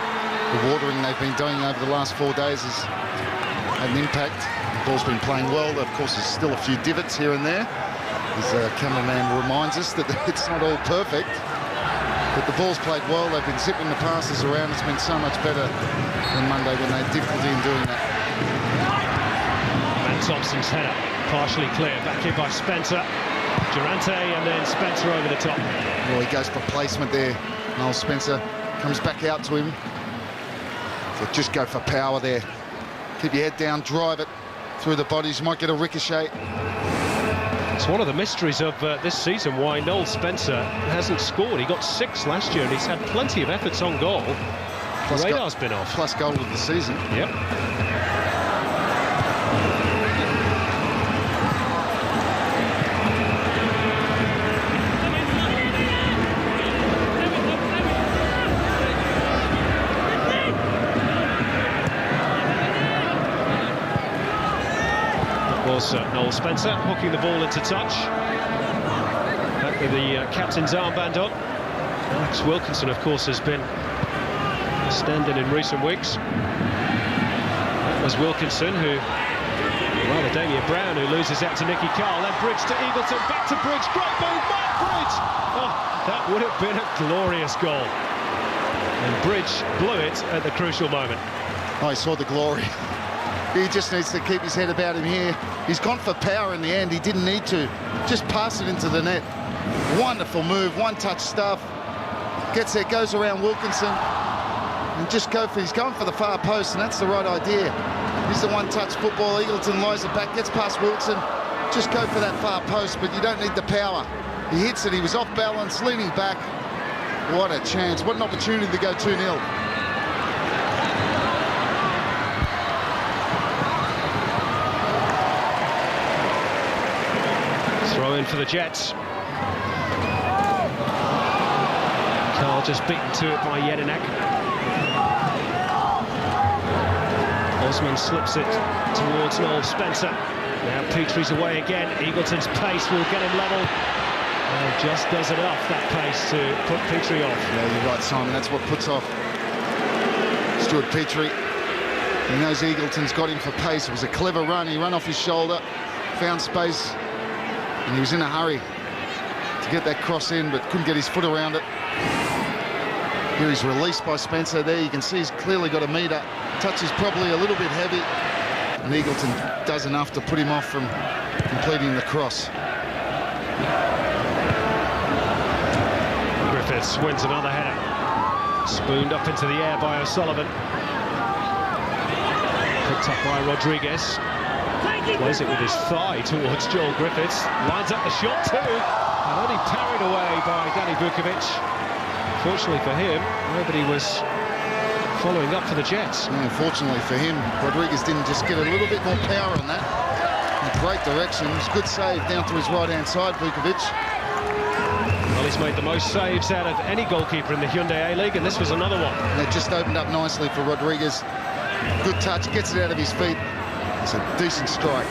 watering they've been doing over the last 4 days has had an impact. The ball's been playing well. Of course, there's still a few divots here and there, as the cameraman reminds us that it's not all perfect. But the ball's played well. They've been zipping the passes around. It's been so much better than Monday when they had difficulty in doing that. And Thompson's header, partially clear. Back in by Spencer. Durante, and then Spencer over the top. Well, he goes for placement there. Noel Spencer comes back out to him. So just go for power there. Keep your head down, drive it through the bodies. You might get a ricochet. It's one of the mysteries of this season why Noel Spencer hasn't scored. He got 6 last year, and he's had plenty of efforts on goal. The radar's been off. Plus goal of the season. Yep. Noel Spencer hooking the ball into touch. Back with the captain's armband on. Alex Wilkinson, of course, has been standing in recent weeks. That was Wilkinson who, rather Damien Brown, who loses out to Nicky Carl. Then Bridge to Eagleton, back to Bridge. Great move, Mark Bridge! Oh, that would have been a glorious goal. And Bridge blew it at the crucial moment. Oh, he saw the glory. He just needs to keep his head about him here. He's gone for power in the end. He didn't need to. Just pass it into the net. Wonderful move, one-touch stuff. Gets there, goes around Wilkinson. And just he's going for the far post, and that's the right idea. Here's the one-touch football. Eagleton lies it back, gets past Wilkinson. Just go for that far post, but you don't need the power. He hits it, he was off balance, leaning back. What a chance, what an opportunity to go 2-0. Throw in for the Jets. Carl just beaten to it by Jedinak. Osman slips it towards Noel Spencer. Now Petrie's away again. Eagleton's pace will get him level. Just does enough, that pace, to put Petrie off. Yeah, you're right, Simon. That's what puts off Stuart Petrie. He knows Eagleton's got him for pace. It was a clever run. He ran off his shoulder, found space, and he was in a hurry to get that cross in, but couldn't get his foot around it. Here he's released by Spencer. There you can see he's clearly got a metre. Touch is probably a little bit heavy. and Eagleton does enough to put him off from completing the cross. Griffiths wins another header. Spooned up into the air by O'Sullivan. Picked up by Rodriguez. Plays it with his thigh towards Joel Griffiths. Lines up the shot too. And only parried away by Danny Vukovic. Fortunately for him, nobody was following up for the Jets. Yeah, unfortunately for him, Rodriguez didn't just get a little bit more power on that. In great direction. It was a good save down to his right-hand side, Vukovic. Well, he's made the most saves out of any goalkeeper in the Hyundai A-League, and this was another one. And it just opened up nicely for Rodriguez. Good touch, gets it out of his feet. It's a decent strike.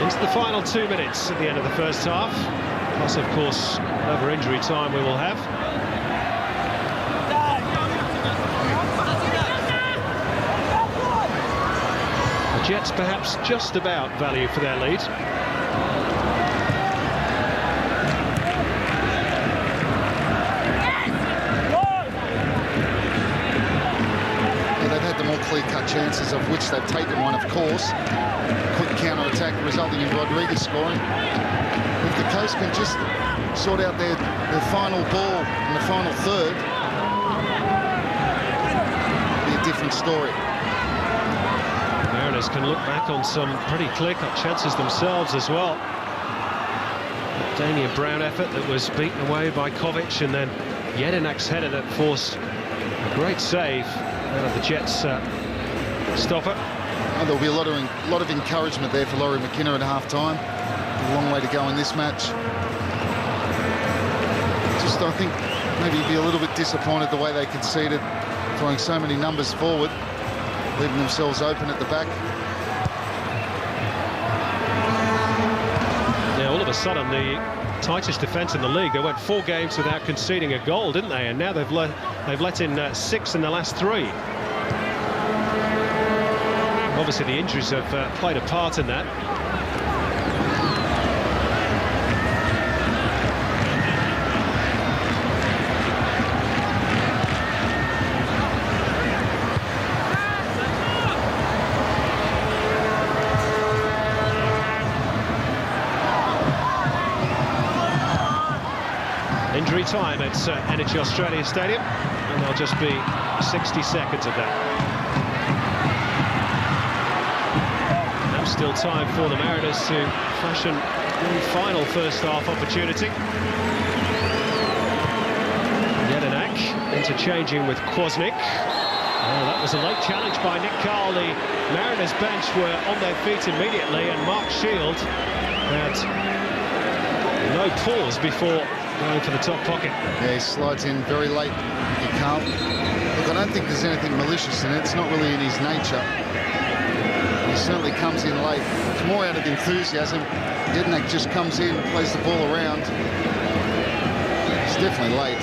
Into the final 2 minutes at the end of the first half. Plus, of course, over injury time we will have. The Jets perhaps just about value for their lead. More clear-cut chances, of which they've taken one, of course. Quick counter-attack resulting in Rodriguez scoring. If the Coast can just sort out their final ball in the final third, it'll be a different story. Mariners can look back on some pretty clear-cut chances themselves as well. That Damien Brown effort that was beaten away by Kovic, and then Jedinak's header that forced a great save out of the Jets stopper. Oh, there'll be a lot of encouragement there for Laurie McKinnon at half-time. A long way to go in this match. Just, I think, maybe be a little bit disappointed the way they conceded, throwing so many numbers forward, leaving themselves open at the back. Yeah, all of a sudden, the tightest defence in the league. They went 4 games without conceding a goal, didn't they? And now they've let in 6 in the last 3. Obviously, the injuries have played a part in that. Injury time at Energy Australia Stadium, and there'll just be 60 seconds of that. Now still time for the Mariners to fashion one final first half opportunity. Jedinak interchanging with Kwasnik. Oh, that was a late challenge by Nick Carl. The Mariners bench were on their feet immediately, and Mark Shield had no pause before going for the top pocket. Yeah, he slides in very late. He can't. Look, I don't think there's anything malicious in it. It's not really in his nature. He certainly comes in late. It's more out of enthusiasm. Jedinak just comes in, plays the ball around. It's definitely late.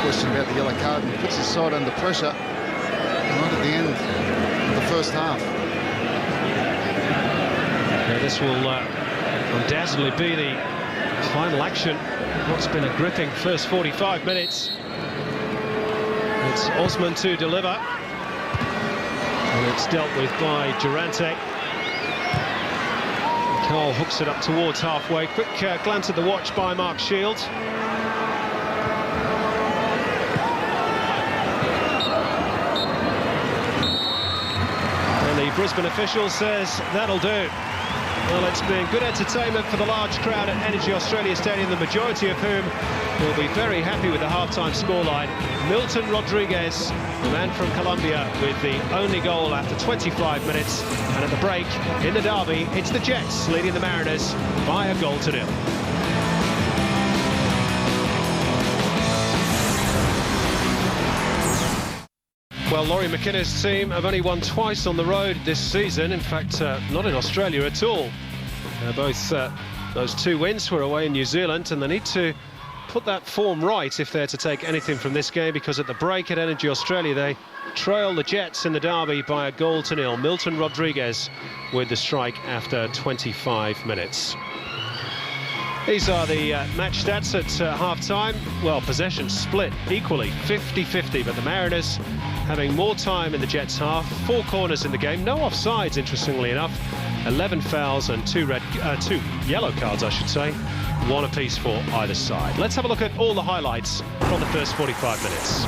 Question about the yellow card, and puts his side under pressure right at the end of the first half. Yeah, this will undoubtedly be the final action. What's been a gripping first 45 minutes. It's Osman to deliver, and it's dealt with by Durante. Carl hooks it up towards halfway. Quick glance at the watch by Mark Shield. And the Brisbane official says that'll do. Well, it's been good entertainment for the large crowd at Energy Australia Stadium, the majority of whom will be very happy with the half-time scoreline. Milton Rodriguez, the man from Colombia, with the only goal after 25 minutes. And at the break, in the derby, it's the Jets leading the Mariners by a 1-0. Well, Laurie McKinnon's team have only won twice on the road this season. In fact, not in Australia at all. Both those 2 wins were away in New Zealand, and they need to put that form right if they're to take anything from this game, because at the break at Energy Australia they trail the Jets in the derby by a 1-0. Milton Rodriguez with the strike after 25 minutes. These are the match stats at half-time. Well, possession split equally, 50-50, but the Mariners having more time in the Jets' half. 4 corners in the game, no offsides, interestingly enough. 11 fouls and 2 yellow cards, I should say. 1 apiece for either side. Let's have a look at all the highlights from the first 45 minutes.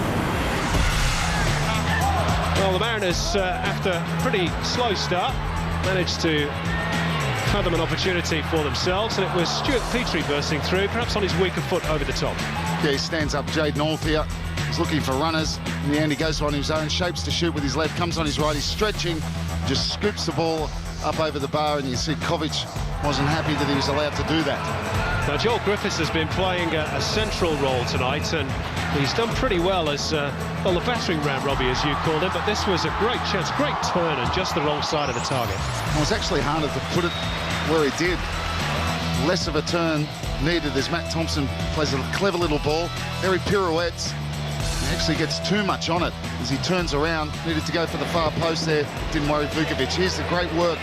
Well, the Mariners, after a pretty slow start, managed to fathom an opportunity for themselves, and it was Stuart Petrie bursting through, perhaps on his weaker foot over the top. Yeah, he stands up. Jade North here. He's looking for runners. In the end, he goes on his own, shapes to shoot with his left, comes on his right, he's stretching, just scoops the ball up over the bar, and you see Kovic wasn't happy that he was allowed to do that. Now, Joel Griffiths has been playing a central role tonight, and he's done pretty well as, well, the battering ram, Robbie, as you called it, but this was a great chance, great turn, and just the wrong side of the target. It was actually harder to put it where he did. Less of a turn needed as Matt Thompson plays a clever little ball. There he pirouettes. He actually gets too much on it as he turns around. Needed to go for the far post there. Didn't worry Vukovic. Here's the great work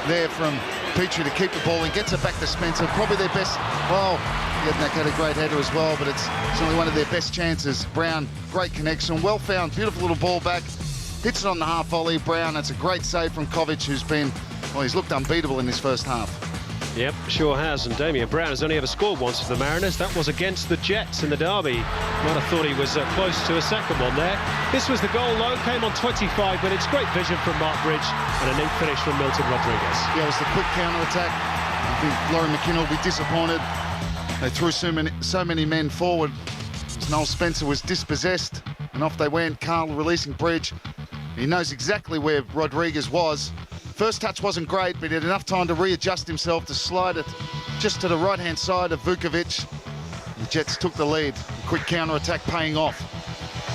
there from Petrie to keep the ball and gets it back to Spencer. Probably their best. Well, Jednak had a great header as well, but it's certainly one of their best chances. Brown, great connection. Well found. Beautiful little ball back. Hits it on the half volley. Brown, that's a great save from Kovic, who's been, well, he's looked unbeatable in this first half. Yep, sure has, and Damien Brown has only ever scored once for the Mariners. That was against the Jets in the derby. Might have thought he was close to a second one there. This was the goal, though, came on 25 minutes. Great vision from Mark Bridge and a neat finish from Milton Rodriguez. Yeah, it was the quick counter-attack. I think Laurie McKinnon will be disappointed. They threw so many men forward. Noel Spencer was dispossessed, and off they went. Carl releasing Bridge. He knows exactly where Rodriguez was. First touch wasn't great, but he had enough time to readjust himself to slide it just to the right-hand side of Vukovic. The Jets took the lead. A quick counter-attack paying off.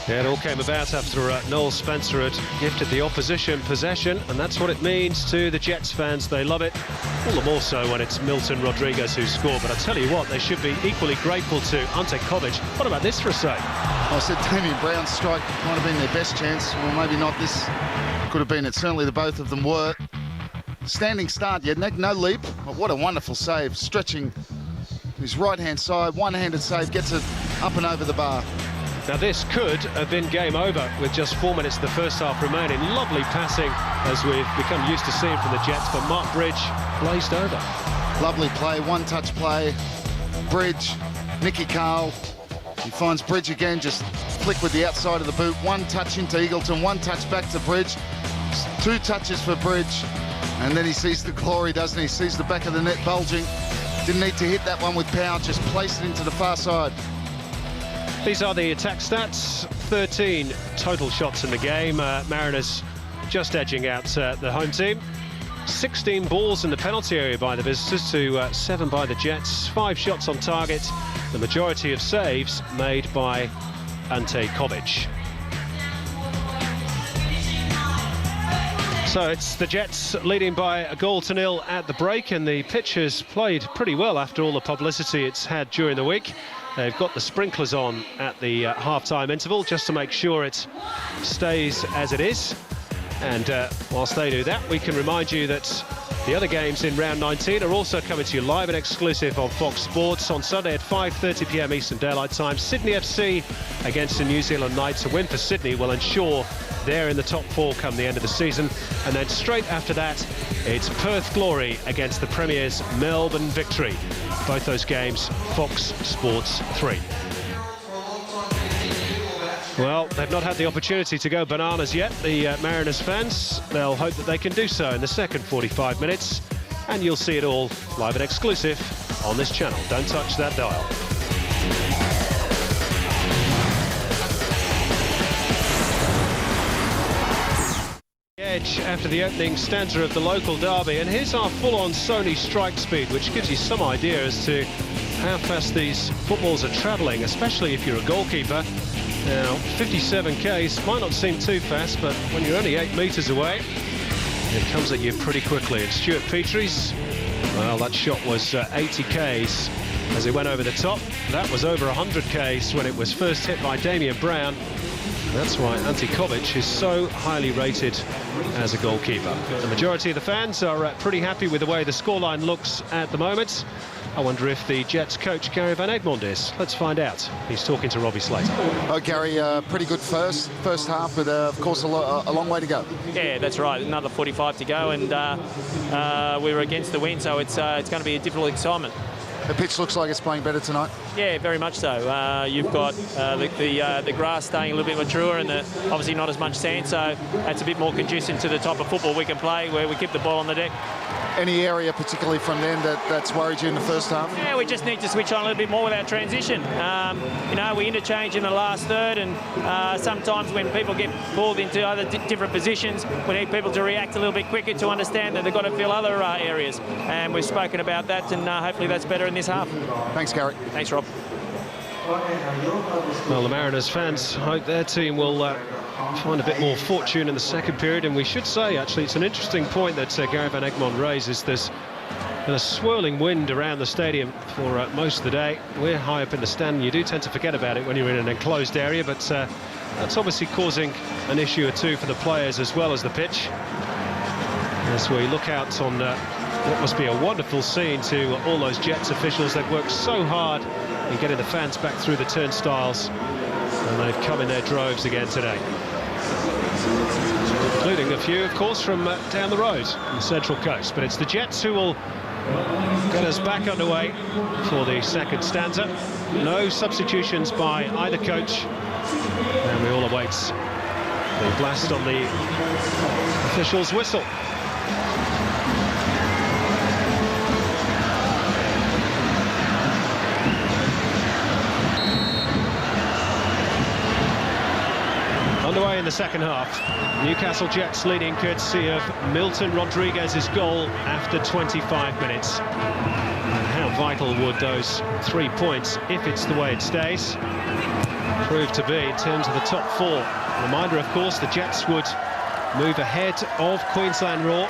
Yeah, it all came about after Noel Spencer had gifted the opposition possession, and that's what it means to the Jets fans. They love it, all the more so when it's Milton Rodriguez who scored. But I tell you what, they should be equally grateful to Ante Kovic. What about this for a save? I said Damien Brown's strike might have been their best chance. Well, maybe not. This could have been it. Certainly the both of them were. Standing start, Jednak, no leap, but what a wonderful save. Stretching his right-hand side, one-handed save, gets it up and over the bar. Now this could have been game over with just 4 minutes of the first half remaining. Lovely passing, as we've become used to seeing from the Jets, but Mark Bridge blazed over. Lovely play, one-touch play. Bridge, Nicky Carl. He finds Bridge again, just flick with the outside of the boot. One touch into Eagleton, one touch back to Bridge. 2 touches for Bridge. And then he sees the glory, doesn't he? He sees the back of the net bulging. Didn't need to hit that one with power, just placed it into the far side. These are the attack stats. 13 total shots in the game. Mariners just edging out the home team. 16 balls in the penalty area by the visitors to 7 by the Jets. 5 shots on target. The majority of saves made by Ante Kovic. So it's the Jets leading by 1-0 at the break, and the pitch has played pretty well after all the publicity it's had during the week. They've got the sprinklers on at the half-time interval just to make sure it stays as it is. And whilst they do that, we can remind you that the other games in round 19 are also coming to you live and exclusive on Fox Sports. On Sunday at 5:30 p.m. Eastern Daylight Time, Sydney FC against the New Zealand Knights. A win for Sydney will ensure they're in the top 4 come the end of the season. And then straight after that, it's Perth Glory against the Premier's Melbourne Victory. Both those games, Fox Sports 3. Well, they've not had the opportunity to go bananas yet, the Mariners fans. They'll hope that they can do so in the second 45 minutes. And you'll see it all live and exclusive on this channel. Don't touch that dial. Edge after the opening stanza of the local derby, and here's our full-on Sony strike speed, which gives you some idea as to how fast these footballs are travelling, especially if you're a goalkeeper. Now 57 k's might not seem too fast, but when you're only 8 metres away, it comes at you pretty quickly. And Stuart Petrie's, well, that shot was 80 k's as it went over the top. That was over 100 Ks when it was first hit by Damian Brown. That's why Ante Kovic is so highly rated as a goalkeeper. The majority of the fans are pretty happy with the way the scoreline looks at the moment. I wonder if the Jets coach Gary Van Egmond is. Let's find out. He's talking to Robbie Slater. Oh, Gary, pretty good first half, but of course a long way to go. Yeah, that's right. Another 45 to go, and we were against the wind, so it's going to be a difficult assignment. The pitch looks like it's playing better tonight. Yeah, very much so. You've got the grass staying a little bit mature, and obviously not as much sand, so that's a bit more conducive to the type of football we can play, where we keep the ball on the deck. Any area, particularly from them, that's worried you in the first half? Yeah, we just need to switch on a little bit more with our transition. You know, we interchange in the last third, and sometimes when people get pulled into other different positions, we need people to react a little bit quicker to understand that they've got to fill other areas. And we've spoken about that, and hopefully that's better in this half. Thanks, Gary. Thanks, Rob. Well, the Mariners fans hope their team will find a bit more fortune in the second period. And we should say, actually, it's an interesting point that Gary Van Egmond raises. There's been a swirling wind around the stadium for most of the day. We're high up in the stand, and you do tend to forget about it when you're in an enclosed area, but that's obviously causing an issue or two for the players as well as the pitch. As we look out on what must be a wonderful scene to all those Jets officials. They've worked so hard in getting the fans back through the turnstiles, and they've come in their droves again today, including a few, of course, from down the road on the Central Coast. But it's the Jets who will get us back underway for the second stanza. No substitutions by either coach, and we all await the blast on the official's whistle. Underway in the second half. Newcastle Jets leading courtesy of Milton Rodriguez's goal after 25 minutes. And how vital would those 3 points, if it's the way it stays, prove to be in terms of the top four? Reminder, of course, the Jets would move ahead of Queensland Roar.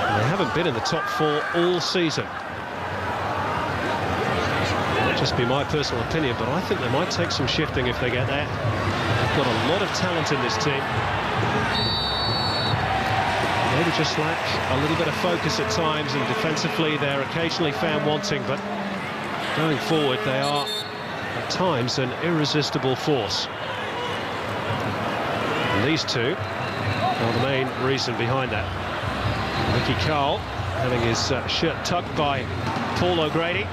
And they haven't been in the top four all season. Just be my personal opinion, but I think they might take some shifting if they get there. They've got a lot of talent in this team. Maybe just lack a little bit of focus at times, and defensively they're occasionally found wanting, but going forward they are at times an irresistible force. And these two are the main reason behind that. Mickey Carl having his shirt tucked by Paul O'Grady.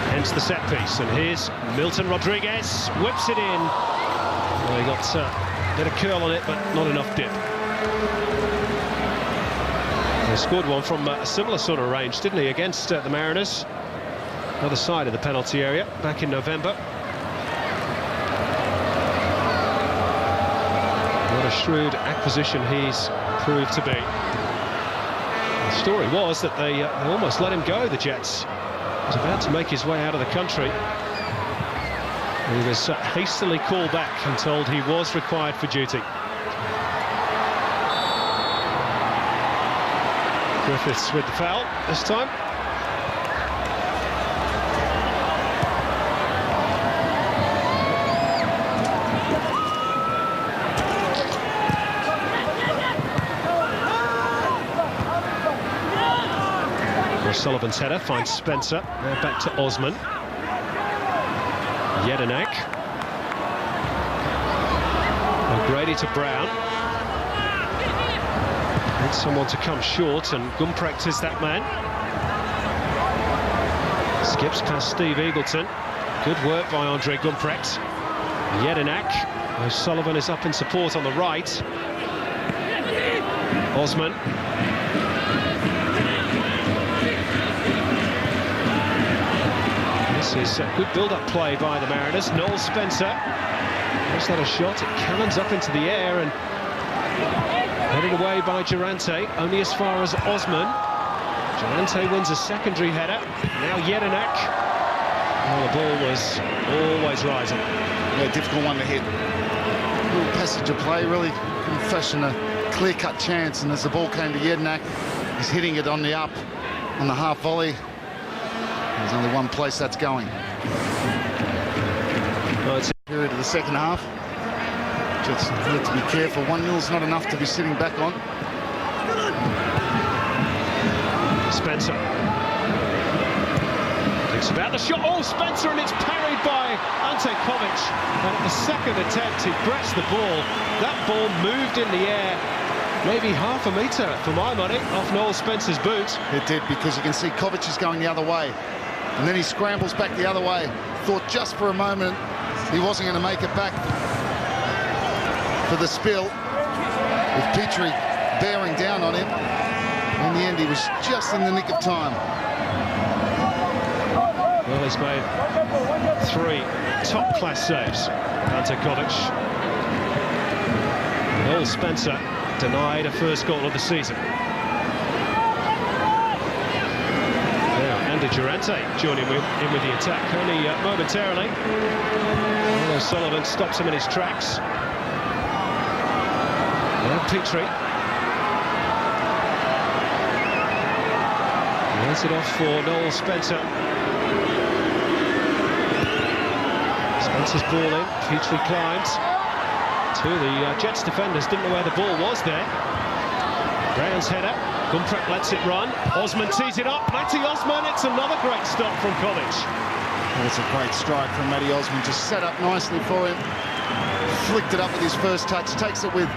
Hence the set piece, and here's Milton Rodriguez, whips it in. Well, he got a bit of curl on it, but not enough dip. He scored one from a similar sort of range, didn't he, against the Mariners? Other side of the penalty area, back in November. What a shrewd acquisition he's proved to be. The story was that they almost let him go, the Jets. He was about to make his way out of the country. He was hastily called back and told he was required for duty. Griffiths with the foul this time. Sullivan's header finds Spencer. Now back to Osman. Jedinak. O'Grady to Brown. Needs someone to come short, and Gumprecht is that man. Skips past Steve Eagleton. Good work by Andre Gumprecht. Jedinak. O'Sullivan is up in support on the right. Osman. This is a good build-up play by the Mariners. Noel Spencer. Is that a shot? It cannons up into the air and headed away by Durante, only as far as Osman. Durante wins a secondary header. Now Jedinak. Oh, the ball was always rising. Yeah, difficult one to hit. Little passage of play, really couldn't fashion a clear-cut chance, and as the ball came to Jedinak, He's hitting it on the up, on the half volley. There's only one place that's going. Period of the second half. Just need to be careful. 1-0's not enough to be sitting back on. Spencer. Thinks about the shot. Oh, Spencer, and it's parried by Ante Kovic. And at the second attempt, he breaks the ball. That ball moved in the air, maybe half a metre, for my money, off Noel Spencer's boot. It did, because you can see Kovic is going the other way. And then he scrambles back the other way. Thought just for a moment he wasn't going to make it back for the spill, with Petrie bearing down on him. In the end, he was just in the nick of time. Well, he's made 3 top-class saves, Ante Kovic. Noel Spencer denied a first goal of the season. Now, Andy Durante joining in with the attack, only momentarily. Although Sullivan stops him in his tracks. Now Petrie. That's it off for Noel Spencer. Spencer's ball in. Petrie climbs to the Jets defenders. Didn't know where the ball was there. Brown's header. Gumprek lets it run. Osman tees it up. Matty Osman. It's another great stop from Kovic. That's a great strike from Matty Osman. Just set up nicely for him. Flicked it up with his first touch. Takes it with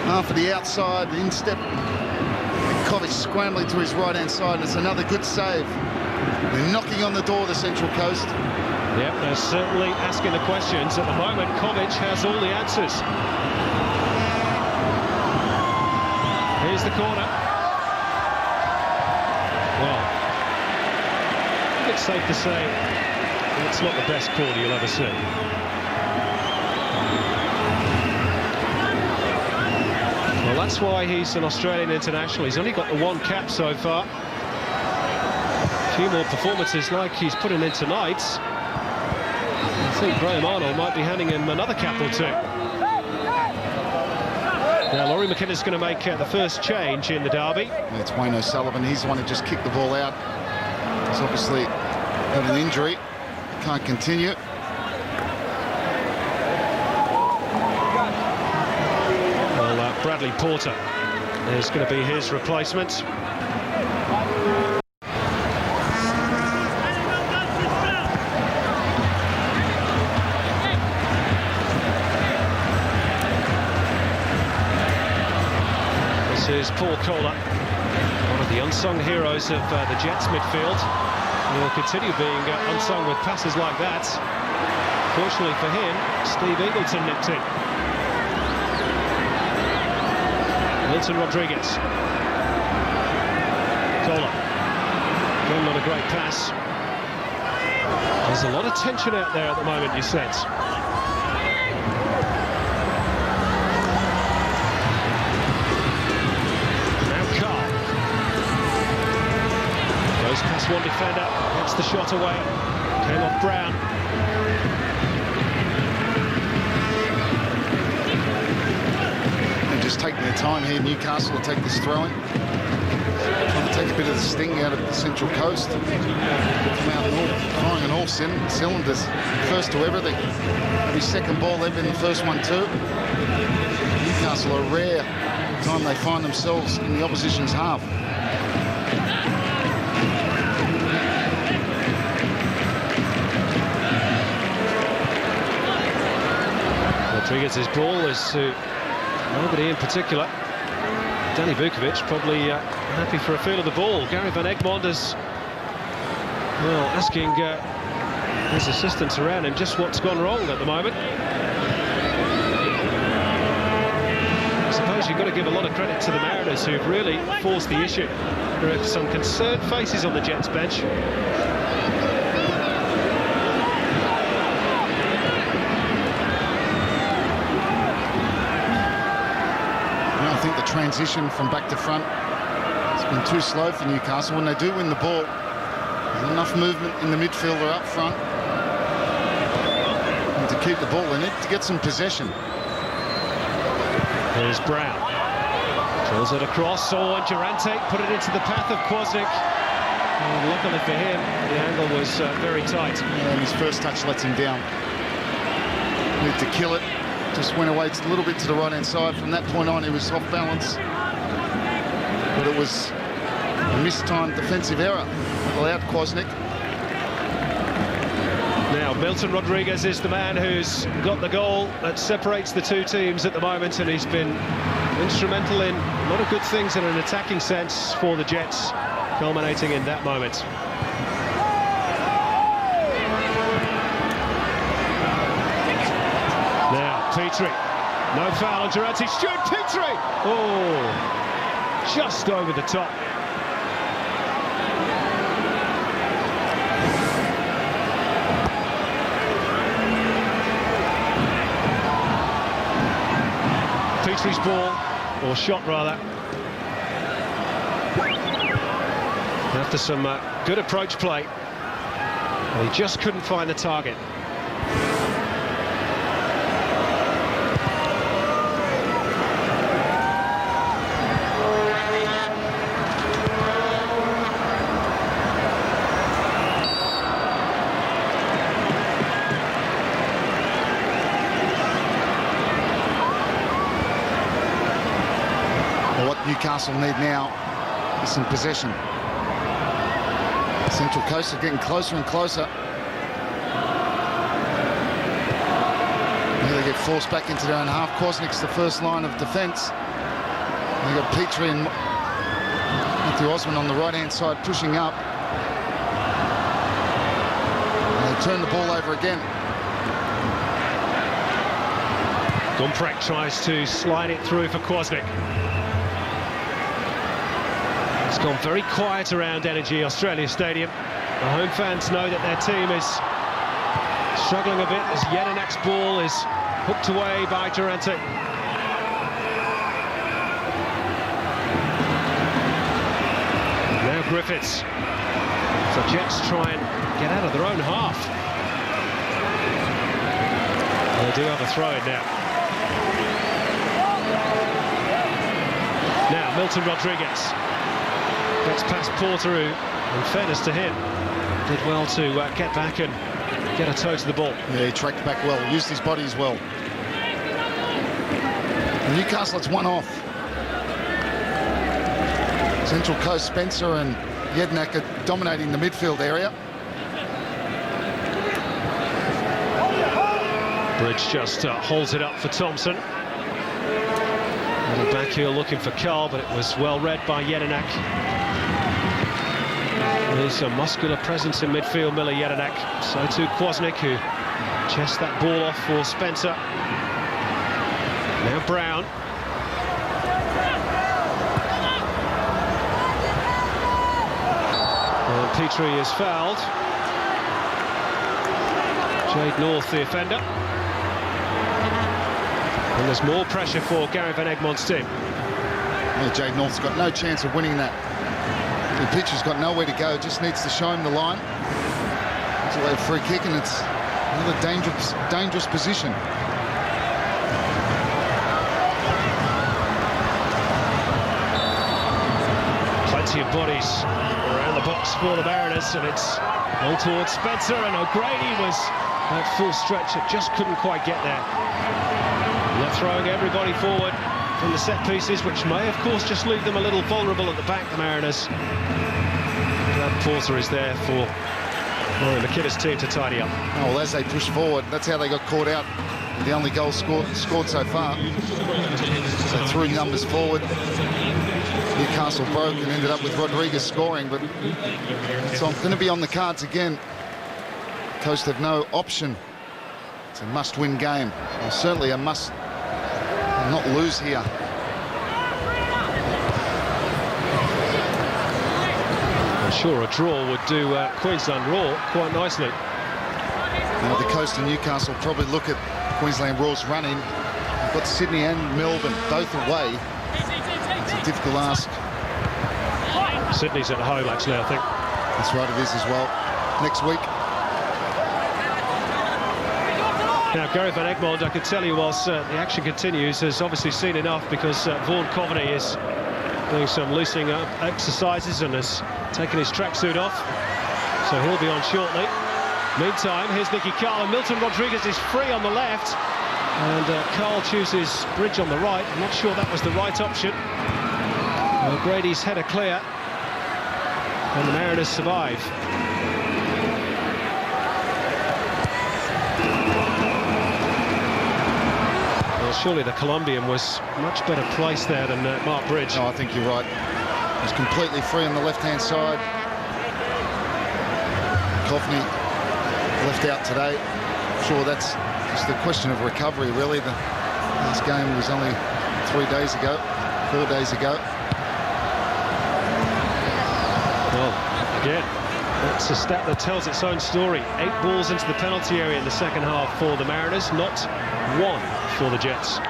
half of the outside, the instep. Kovic scrambling to his right-hand side, and it's another good save. They're knocking on the door, the Central Coast. Yep, they're certainly asking the questions. At the moment, Kovic has all the answers. Here's the corner. Well, I think it's safe to say it's not the best corner you'll ever see. Well, that's why he's an Australian international. He's only got the 1 cap so far. A few more performances like he's putting in tonight. I think Graham Arnold might be handing him another cap or 2. Now, Laurie McKinnon is going to make the first change in the derby. It's Wayne O'Sullivan. He's the one who just kicked the ball out. He's obviously had an injury. Can't continue. Bradley Porter is going to be his replacement. This is Paul Kohler, one of the unsung heroes of the Jets midfield. He will continue being unsung with passes like that. Fortunately for him, Steve Eagleton nipped in. Milton Rodriguez. Kohler. Going on a great pass. There's a lot of tension out there at the moment, you sense. Now Carl. Goes past one defender. Gets the shot away. Came off Brown. Just taking their time here. Newcastle will take this throw-in. Trying to take a bit of the sting out of the Central Coast. Come out firing on all cylinders. First to everything. Every second ball, they've been the first one too. Newcastle are rare time they find themselves in the opposition's half. Rodriguez's ball is to nobody in particular. Danny Vukovic probably happy for a feel of the ball. Gary van Egmond is, well, asking his assistants around him just what's gone wrong at the moment. I suppose you've got to give a lot of credit to the Mariners, who've really forced the issue. There are some concerned faces on the Jets bench. I think the transition from back to front has been too slow for Newcastle. When they do win the ball, there's enough movement in the midfielder up front and to keep the ball in it, to get some possession. There's Brown. Drills it across, and Durante put it into the path of Kwasnik. And luckily for him, the angle was very tight. Yeah, and his first touch lets him down. Need to kill it. Just went away a little bit to the right-hand side. From that point on, he was off balance. But it was a mistimed defensive error that allowed Kwasnik. Now, Milton Rodriguez is the man who's got the goal that separates the two teams at the moment, and he's been instrumental in a lot of good things in an attacking sense for the Jets, culminating in that moment. Now, Petrie. No foul on Durante. Stuart Petrie! Oh, just over the top. Petrie's ball, or shot rather. After some good approach play, he just couldn't find the target. Newcastle need now is some possession. Central Coast are getting closer and closer. Now they get forced back into their own half. Kwasnik's the first line of defence. They've got Petrie and Matthew Osman on the right-hand side pushing up. And they turn the ball over again. Gumprek tries to slide it through for Kwasnik. It's gone very quiet around Energy Australia Stadium. The home fans know that their team is struggling a bit as Jedinak's ball is hooked away by Durante. Now Griffiths. So Jets try and get out of their own half. Well, they do have a throw-in now. Now Milton Rodriguez. Gets past Porter, who, in fairness to him, did well to get back and get a toe to the ball. Yeah, he tracked back well, used his body as well. And Newcastle, it's one off. Central Coast, Spencer and Jedinak are dominating the midfield area. Bridge just holds it up for Thompson. Little back heel looking for Carl, but it was well read by Jedinak. There's a muscular presence in midfield, Miller Jedinak. So too Kwasnik, who chests that ball off for Spencer. Now Brown. And Petrie is fouled. Jade North, the offender. And there's more pressure for Gary Van Egmont's team. Yeah, Jade North's got no chance of winning that. The pitcher's got nowhere to go, just needs to show him the line. It's a free kick, and it's another dangerous position. Plenty of bodies around the box for the Mariners, and it's all towards Spencer, and O'Grady was at full stretch, it just couldn't quite get there. And they're throwing everybody forward from the set pieces, which may, of course, just leave them a little vulnerable at the back, the Mariners. Brad Porter is there for McKinnis' team to tidy up. Oh, well, as they push forward, that's how they got caught out. The only goal scored so far. So threw numbers forward. Newcastle broke and ended up with Rodriguez scoring, but so I'm going to be on the cards again. Coast have no option. It's a must-win game. Well, certainly a must not lose here. I'm sure a draw would do Queensland Raw quite nicely. Now the Coast and Newcastle probably look at Queensland Raw's running. We've got Sydney and Melbourne both away. It's a difficult ask. Sydney's at home, actually, I think. That's right, it is as well. Next week. Now, Gary van Egmond, I could tell you whilst the action continues, has obviously seen enough because Vaughan Coveney is doing some loosening up exercises and has taken his tracksuit off. So he'll be on shortly. Meantime, here's Nicky Carl, and Milton Rodriguez is free on the left. And Carl chooses Bridge on the right. I'm not sure that was the right option. Grady's header clear. And the Mariners survive. Well, surely the Colombian was much better placed there than Mark Bridge. No, I think you're right. He's completely free on the left-hand side. Coveney left out today. I'm sure that's just a question of recovery, really. This game was only 4 days ago. Well, again, that's a stat that tells its own story. 8 balls into the penalty area in the second half for the Mariners, not 1 for the Jets.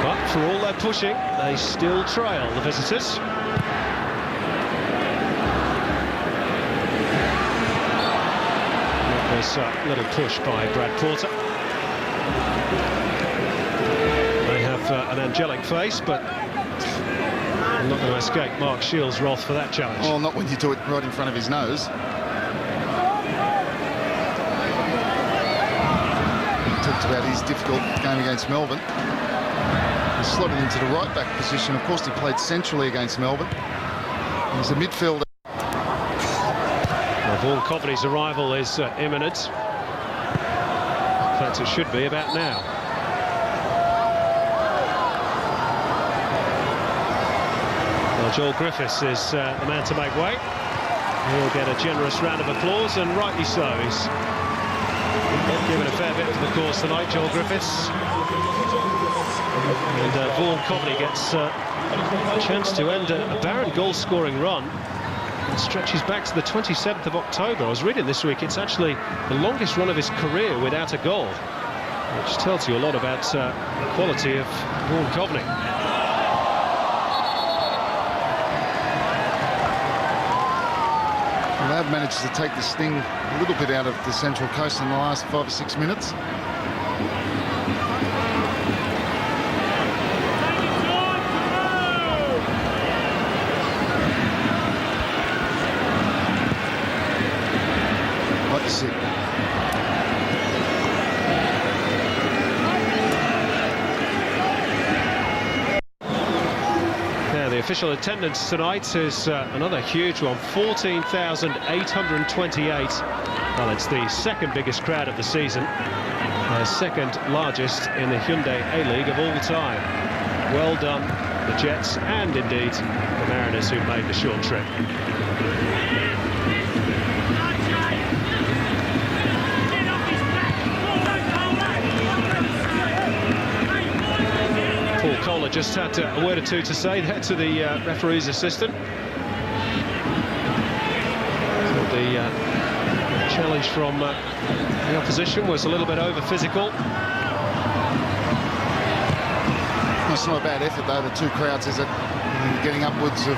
But for all their pushing, they still trail the visitors. There's a little push by Brad Porter. They have an angelic face, but I'm not going to escape Mark Shields' wrath for that challenge. Well, not when you do it right in front of his nose. He talked about his difficult game against Melbourne. He slotted into the right-back position. Of course, he played centrally against Melbourne. He's a midfielder. Vaughan Coveney's arrival is imminent. In fact, it should be about now. Well, Joel Griffiths is the man to make way. He'll get a generous round of applause, and rightly so. He's given a fair bit for the cause tonight, Joel Griffiths. And Vaughan Coveney gets a chance to end a barren goal-scoring run. It stretches back to the 27th of October. I was reading this week, it's actually the longest run of his career without a goal, which tells you a lot about the quality of Vaughan Coveney. Well, they've managed to take the sting a little bit out of the Central Coast in the last 5 or 6 minutes. The official attendance tonight is another huge one, 14,828. Well, it's the second biggest crowd of the season, second largest in the Hyundai A-League of all time. Well done, the Jets, and indeed the Mariners, who made the short trip. Paul Kohler just had a word or two to say there to the referee's assistant. The challenge from the opposition was a little bit over-physical. It's not a bad effort, though, the two crowds, is it? You're getting upwards of,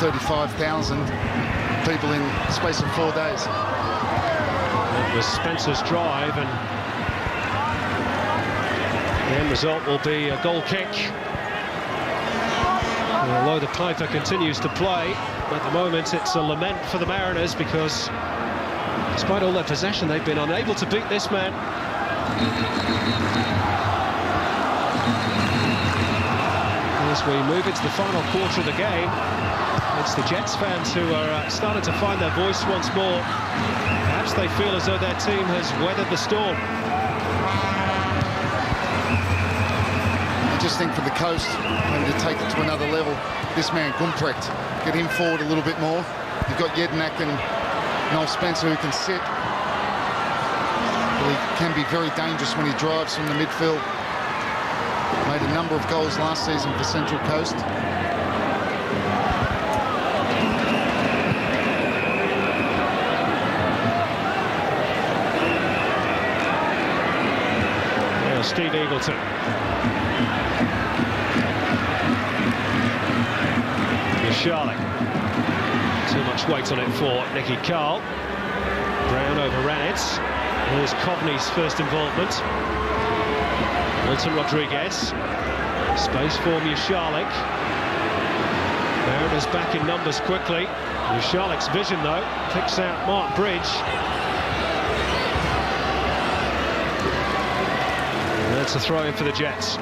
35,000 people in the space of 4 days. It was Spencer's drive, and the end result will be a goal kick. And although the Piper continues to play, at the moment it's a lament for the Mariners, because despite all their possession, they've been unable to beat this man. As we move into the final quarter of the game, it's the Jets fans who are starting to find their voice once more. Perhaps they feel as though their team has weathered the storm. I just think for the Coast, maybe to take it to another level, this man Gumprecht, get him forward a little bit more. You've got Jednak and Noel Spencer who can sit. But he can be very dangerous when he drives from the midfield. Made a number of goals last season for Central Coast. Now Steve Eagleton. Here's Charlie. Too much weight on it for Nicky Carl. Brown overran it. Here's Coveney's first involvement. Milton Rodriguez. Space for Michalek. Mariners back in numbers quickly. Michalek's vision, though, picks out Mark Bridge. And that's a throw-in for the Jets.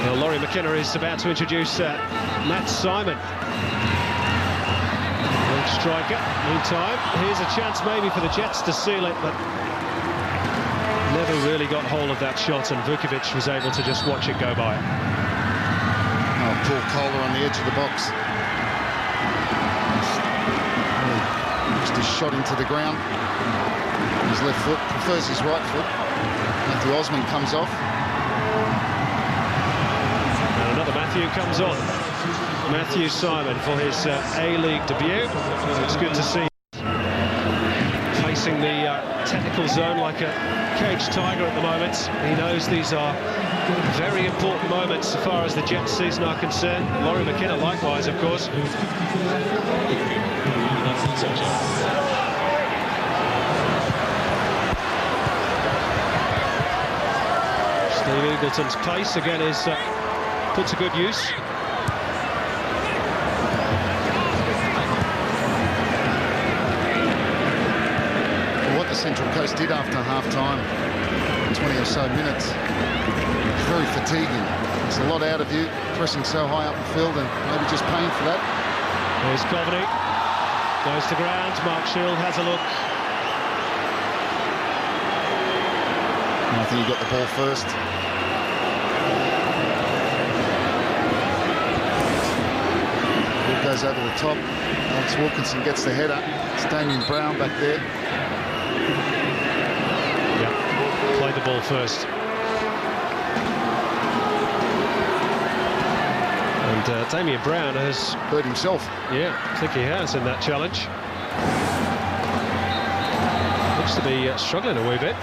Well, Laurie McKenna is about to introduce Matt Simon. Big striker. Meantime, here's a chance maybe for the Jets to seal it, but never really got hold of that shot, and Vukovic was able to just watch it go by. Oh, Paul Kohler on the edge of the box. Just his shot into the ground. His left foot, prefers his right foot. Matthew Osman comes off. And another Matthew comes on. Matthew Simon for his A-League debut. It's good to see. Facing the technical zone like a caged tiger at the moment. He knows these are very important moments as far as the Jets season are concerned. Laurie McKenna likewise, of course. Steve Eagleton's pace again is put to good use. Central Coast did after half-time, 20 or so minutes. It's very fatiguing. It's a lot out of you, pressing so high up the field, and maybe just paying for that. There's Coveney. Goes to ground. Mark Shield has a look. And I think he got the ball first. Ball goes over the top. Alex Wilkinson gets the header. It's Damien Brown back there. Play the ball first. And Damien Brown has hurt himself. Yeah, I think he has in that challenge. Looks to be struggling a wee bit.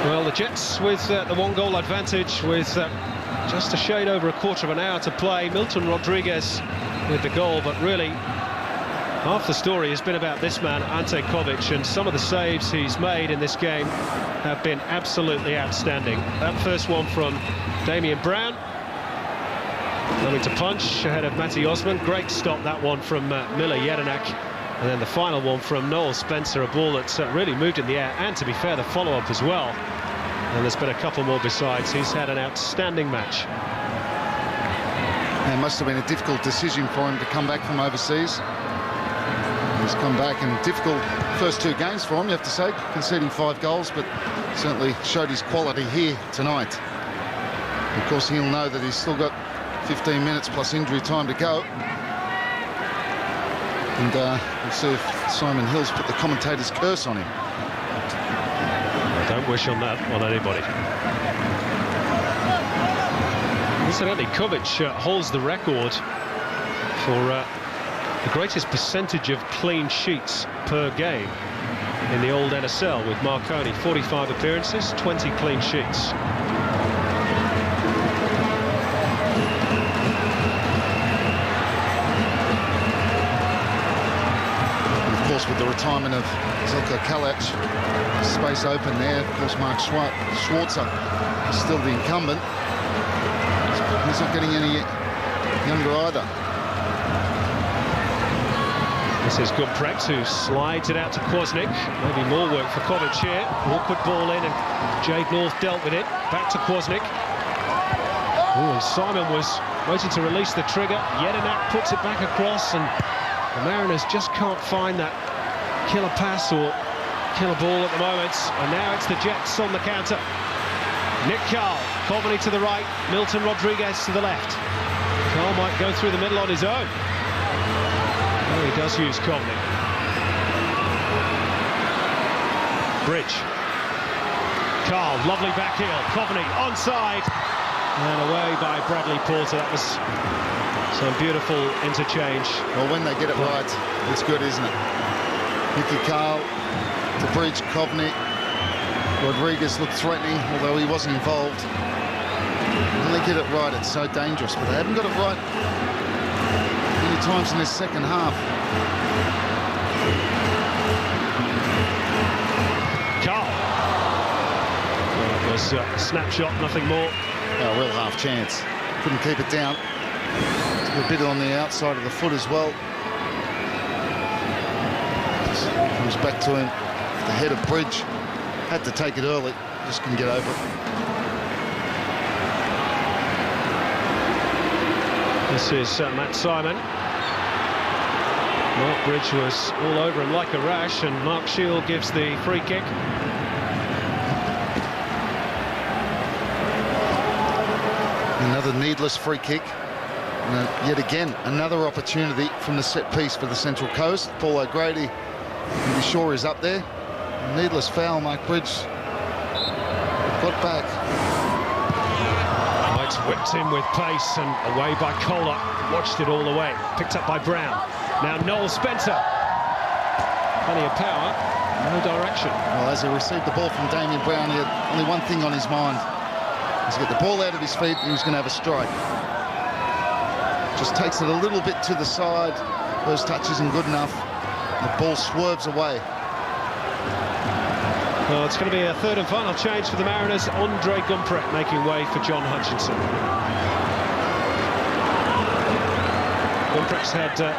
Well, the Jets with the 1-goal advantage with just a shade over a quarter of an hour to play. Milton Rodriguez with the goal, but really half the story has been about this man, Ante Kovic, and some of the saves he's made in this game have been absolutely outstanding. That first one from Damien Brown, coming to punch ahead of Matty Osman. Great stop, that one from Miller Jedinak. And then the final one from Noel Spencer, a ball that's really moved in the air, and to be fair, the follow-up as well. And there's been a couple more besides. He's had an outstanding match. It must have been a difficult decision for him to come back from overseas. He's come back in difficult first 2 games for him, you have to say, conceding 5 goals, but certainly showed his quality here tonight. Of course, he'll know that he's still got 15 minutes plus injury time to go. And we'll see if Simon Hill's put the commentator's curse on him. Don't wish on that on anybody. Incidentally, Kovic holds the record for the greatest percentage of clean sheets per game in the old NSL with Marconi. 45 appearances, 20 clean sheets. With the retirement of Zelko Kalac, space open there. Of course, Mark Schwarzer is still the incumbent. He's not getting any younger either. This is Gumprecht, who slides it out to Kwasnik. Maybe more work for Kovic here. Awkward ball in, and Jade North dealt with it. Back to Kwasnik. Oh, and Simon was waiting to release the trigger. Jedinak puts it back across, and the Mariners just can't find that killer pass or killer ball at the moment. And now it's the Jets on the counter. Nick Carl, Coveney to the right, Milton Rodriguez to the left. Carl might go through the middle on his own. Oh, he does use Coveney. Bridge. Carl, lovely back heel. Coveney onside. And away by Bradley Porter. That was some beautiful interchange. Well, when they get it right, it's good, isn't it? Nicky Carl to Bridge, Kovnik. Rodriguez looked threatening, although he wasn't involved. When they get it right, it's so dangerous, but they haven't got it right many times in this second half. Carl. Well, it was a snapshot, nothing more. A real half chance. Couldn't keep it down. Took a bit on the outside of the foot as well. Just comes back to him. The head of Bridge. Had to take it early. Just couldn't get over it. This is Matt Simon. Mark Bridge was all over him like a rash, and Mark Shield gives the free kick. Another needless free kick. And yet again, another opportunity from the set piece for the Central Coast. Paul O'Grady, can be sure, is up there. Needless foul, Mark Bridge got back. White's whipped in with pace and away by Kohler. Watched it all the way. Picked up by Brown. Now Noel Spencer. Plenty of power, no direction. Well, as he received the ball from Damien Brown, he had only one thing on his mind. He's got the ball out of his feet and he was going to have a strike. Just takes it a little bit to the side. First touch isn't good enough. The ball swerves away. Well, it's going to be a third and final change for the Mariners. Andre Gumpret making way for John Hutchinson. Gumpret's had a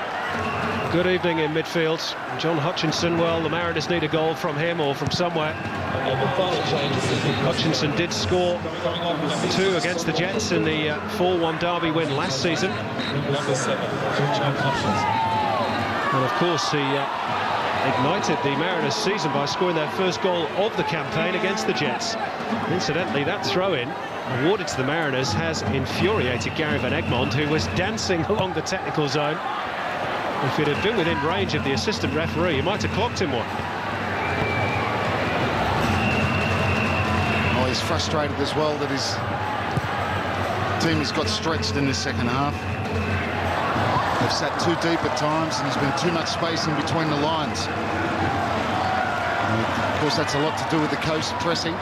good evening in midfield. John Hutchinson, well, the Mariners need a goal from him or from somewhere. Hutchinson did score 2 against the Jets in the 4-1 Derby win last season. And of course, he ignited the Mariners' season by scoring their first goal of the campaign against the Jets. Incidentally, that throw-in awarded to the Mariners has infuriated Gary Van Egmond, who was dancing along the technical zone. If it had been within range of the assistant referee, he might have clocked him one. Oh, he's frustrated as well that his team has got stretched in this second half. They've sat too deep at times and there's been too much space in between the lines. And of course, that's a lot to do with the coast pressing.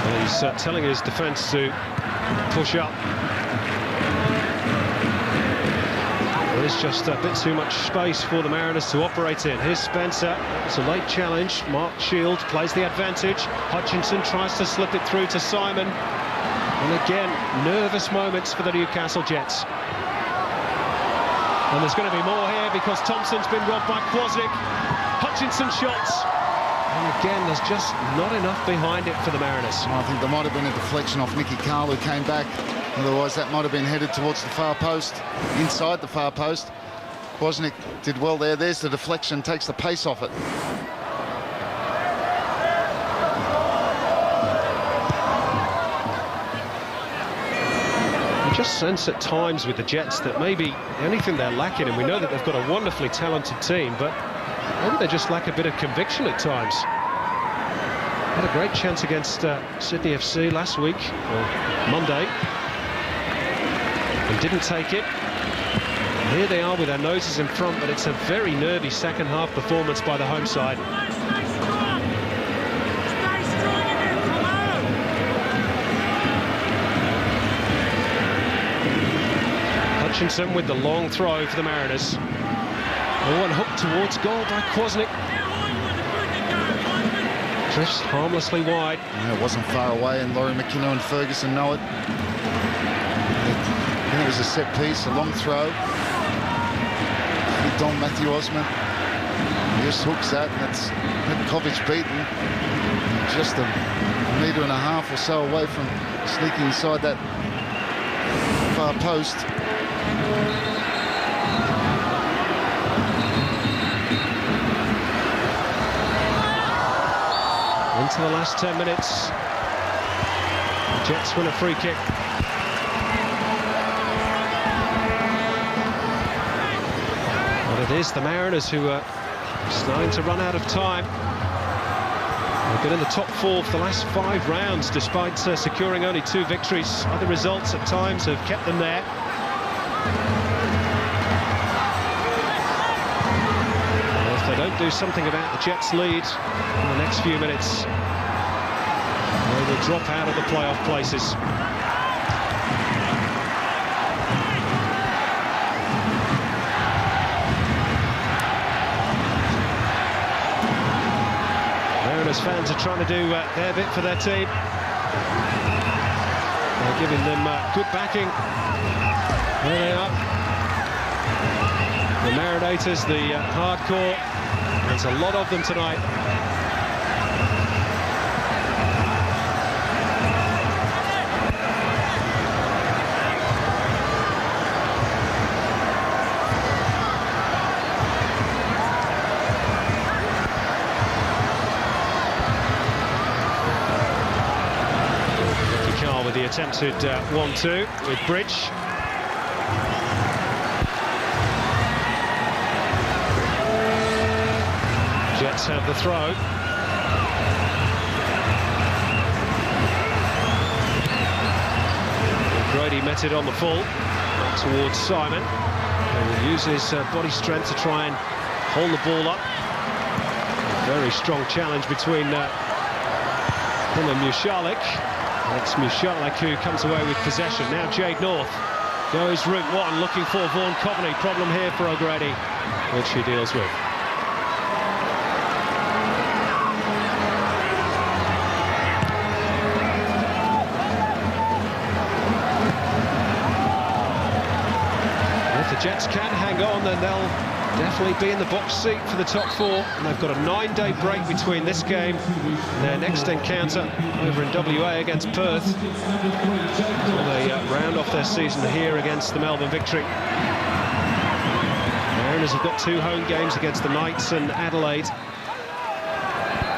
Well, he's telling his defence to push up. There's just a bit too much space for the Mariners to operate in. Here's Spencer. It's a late challenge. Mark Shield plays the advantage. Hutchinson tries to slip it through to Simon. And again, nervous moments for the Newcastle Jets. And there's going to be more here because Thompson's been robbed by Kwasnik. Hutchinson shots. And again, there's just not enough behind it for the Mariners. I think there might have been a deflection off Nicky Carl, who came back. Otherwise, that might have been headed towards the far post, inside the far post. Kwasnik did well there. There's the deflection, takes the pace off it. You just sense at times with the Jets that maybe the only thing they're lacking, and we know that they've got a wonderfully talented team, but maybe they just lack a bit of conviction at times. Had a great chance against Sydney FC last week, or Monday, and didn't take it. And here they are with their noses in front, but it's a very nervy second half performance by the home side. Hutchinson with the long throw for the Mariners. Oh, and hooked towards goal by Kwasnik. Drifts harmlessly wide. Yeah, it wasn't far away, and Laurie McKenna and Ferguson know it. It was a set piece, a long throw. Don Matthew Osman just hooks that, and that's Petkovic beaten. Just a metre and a half or so away from sneaking inside that far post. Into the last 10 minutes. The Jets win a free kick. But it is the Mariners who are starting to run out of time. They've been in the top 4 for the last 5 rounds, despite securing only 2 victories. Other results at times have kept them there. And if they don't do something about the Jets' lead in the next few minutes, they will drop out of the playoff places. Mariners fans are trying to do their bit for their team. They're giving them good backing. There they are. The Marinators, the hardcore. There's a lot of them tonight. With the attempted 1-2 with Bridge. Jets have the throw. Grady met it on the full towards Simon. He will use his body strength to try and hold the ball up. A very strong challenge between him and Mushalik. It's Mushalik who comes away with possession. Now Jade North goes route 1, looking for Vaughan Coveney. Problem here for O'Grady, which he deals with. If the Jets can hang on, then they'll definitely be in the box seat for the top 4, and they've got a 9-day break between this game and their next encounter over in WA against Perth. So they round off their season here against the Melbourne Victory. Mariners have got 2 home games against the Knights and Adelaide.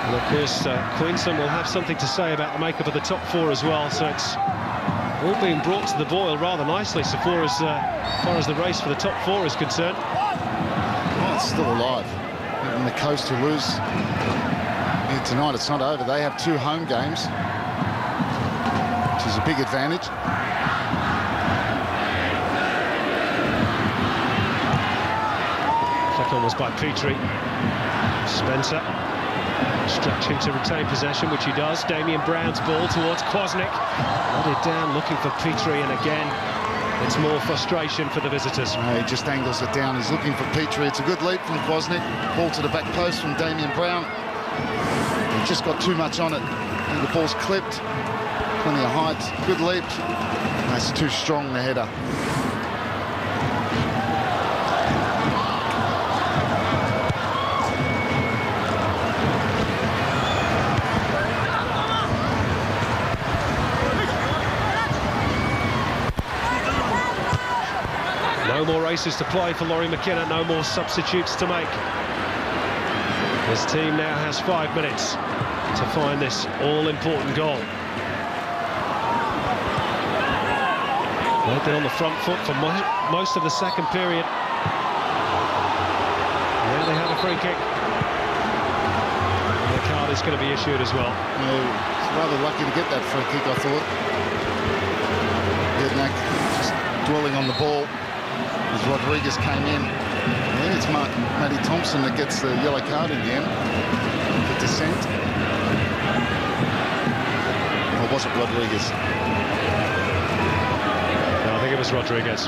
And of course, Queensland will have something to say about the makeup of the top 4 as well, so it's all being brought to the boil rather nicely so far as the race for the top 4 is concerned. It's still alive. And the Coast who lose here tonight, it's not over. They have 2 home games, which is a big advantage. Second was by Petrie. Spencer stretching to retain possession, which he does. Damien Brown's ball towards Kwasnik. Nodded down, looking for Petrie, and again it's more frustration for the visitors. He just angles it down. He's looking for Petrie. It's a good leap from Kwasnik. Ball to the back post from Damien Brown. He just got too much on it. And the ball's clipped. Plenty of height. Good leap. That's too strong, the header. No more races to play for Laurie McKenna, no more substitutes to make. His team now has 5 minutes to find this all-important goal. They've been on the front foot for most of the second period. Now they have a free kick. And the card is going to be issued as well. He's rather lucky to get that free kick, I thought. Jednak just dwelling on the ball as Rodriguez came in. I think it's Matty Thompson that gets the yellow card in the end. The descent. Or was it Rodriguez? No, I think it was Rodriguez.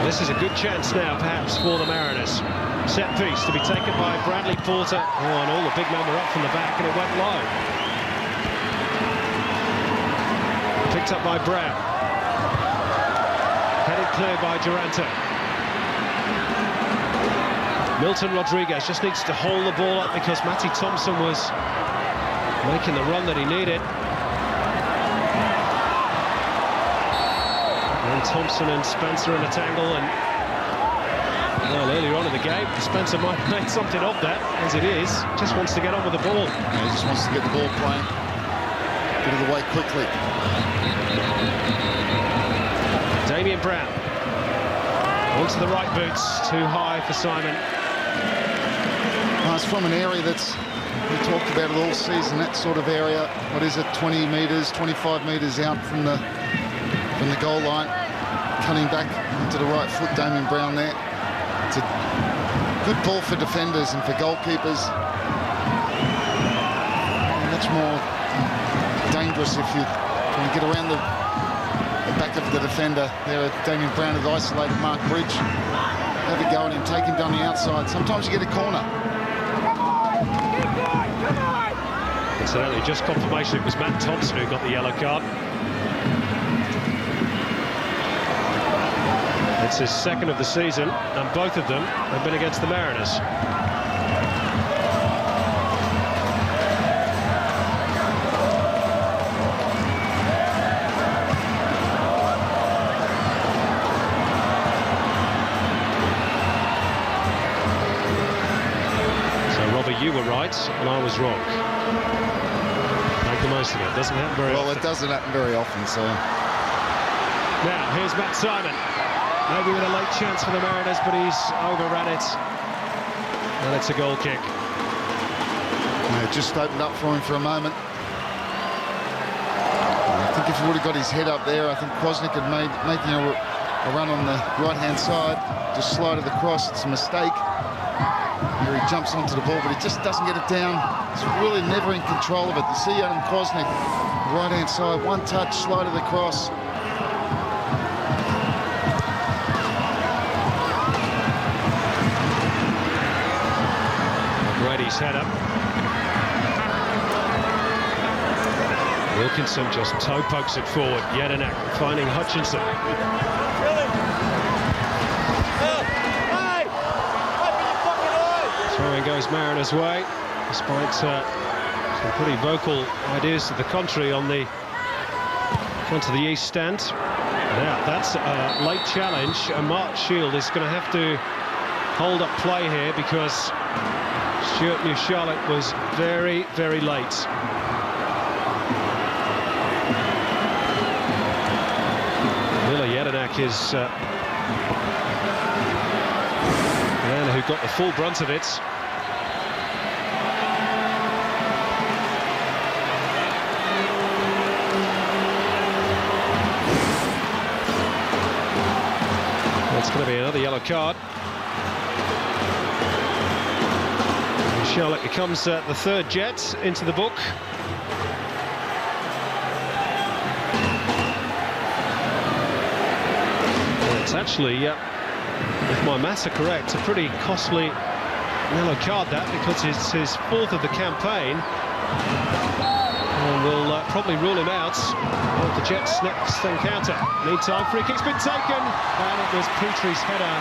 This is a good chance now, perhaps, for the Mariners. Set piece to be taken by Bradley Porter. Oh, and all the big men were up from the back, and it went low. Picked up by Brown. Headed clear by Durante. Milton Rodriguez just needs to hold the ball up because Matty Thompson was making the run that he needed. And Thompson and Spencer in a tangle, and well, earlier on in the game, Spencer might have made something of that. As it is, just wants to get on with the ball. Yeah, he just wants to get the ball playing. Get it away quickly. Damien Brown. Onto the right boots, too high for Simon. It's from an area that's, we talked about it all season, that sort of area. What is it, 20 metres, 25 metres out from the goal line. Cutting back to the right foot, Damien Brown there. It's a good ball for defenders and for goalkeepers. Much more dangerous if you try to get around the back of the defender. There, Damien Brown has isolated Mark Bridge. Have a go at him, take him down the outside. Sometimes you get a corner. Incidentally, just confirmation it was Matt Thompson who got the yellow card. It's his second of the season, and both of them have been against the Mariners. So, Robbie, you were right, and I was wrong. Make the most of it. Doesn't happen very often. Well, it doesn't happen very often, so... Now, here's Matt Simon. Maybe with a late chance for the Mariners, but he's overran it. And it's a goal kick. Yeah, just opened up for him for a moment. I think if he would have got his head up there, I think Kwasnik had making a run on the right-hand side, just slided across. It's a mistake. Here he jumps onto the ball, but he just doesn't get it down. He's really never in control of it. You see Adam Kwasnik, right-hand side, one touch, slided across. Brady's header. Wilkinson just toe pokes it forward. Jedinak finding Hutchinson. Throwing goes Mariners' way, despite some pretty vocal ideas to the contrary on the front of the east stand. Now that's a late challenge, and Mark Shield is going to have to hold up play here because Stuart New Charlotte was very, very late. Miller Jedinak is the man who got the full brunt of it. That's going to be another yellow card. Charlotte becomes the third Jet into the book. And it's actually, if my maths are correct, a pretty costly yellow card that, because it's his fourth of the campaign. And we'll probably rule him out of the Jets' next encounter. Meantime, free kick's been taken, and it was Petrie's header.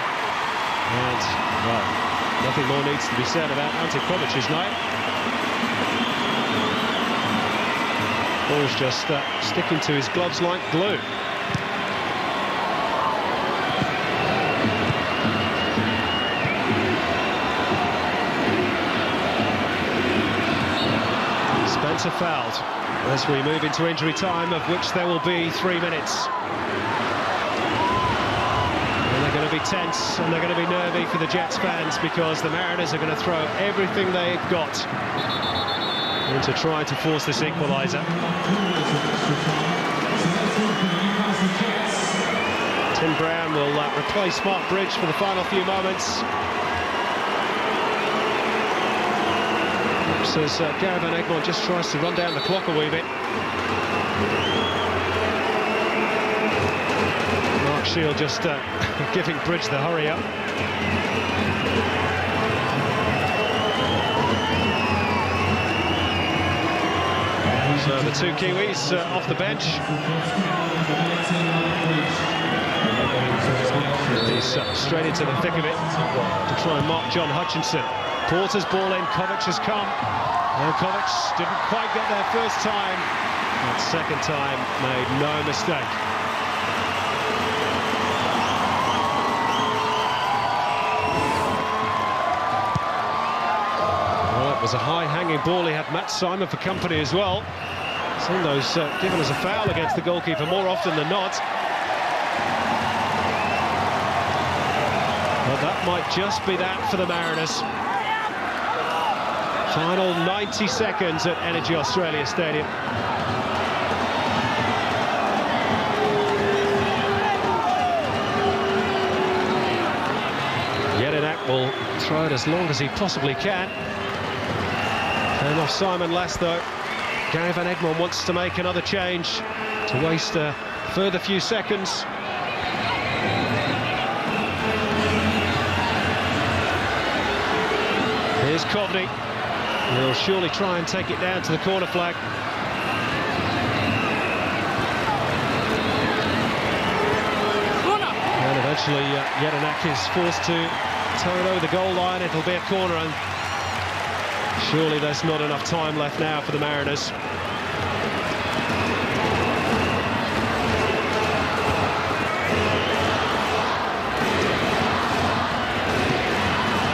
And, well, nothing more needs to be said about Ante Kovic's night. Ball's just sticking to his gloves like glue. Spencer fouled as we move into injury time, of which there will be 3 minutes. They're going to be tense and they're going to be nervy for the Jets fans, because the Mariners are going to throw everything they've got into trying to force this equaliser. Tim Brown will replace Mark Bridge for the final few moments. As Gary Van Egmond just tries to run down the clock a wee bit. Mark Shield just giving Bridge the hurry up. So the two Kiwis off the bench. He's straight into the thick of it to try and mark John Hutchinson. Porter's ball in, Kovic has come. And Kovic didn't quite get there first time. That second time made no mistake. Well, it was a high-hanging ball. He had Matt Simon for company as well. Seen those given as a foul against the goalkeeper more often than not. Well, that might just be that for the Mariners. Final 90 seconds at Energy Australia Stadium. Jedinak will throw it as long as he possibly can. And off Simon Last, though. Gary Van Egmond wants to make another change to waste a further few seconds. Here's Coveney. He'll surely try and take it down to the corner flag. And eventually Jedinak is forced to toe it over the goal line. It'll be a corner, and surely there's not enough time left now for the Mariners.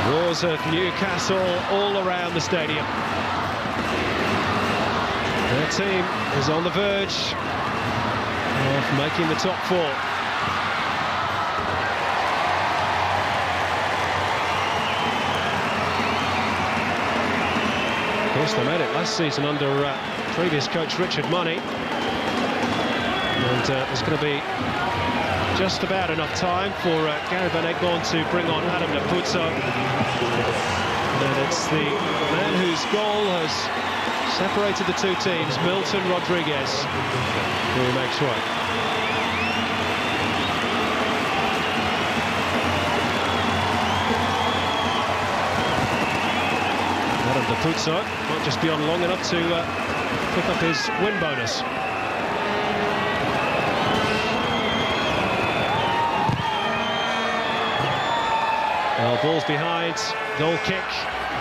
Roars of Newcastle all around the stadium. Their team is on the verge of making the top four. Of course, they made it last season under previous coach Richard Money. And there's going to be just about enough time for Gary Van Egmond to bring on Adam Napuzzo. And it's the man whose goal has separated the two teams, Milton Rodriguez, who makes right. Adam Napuzzo might just be on long enough to pick up his win bonus. Well, ball's behind, goal kick.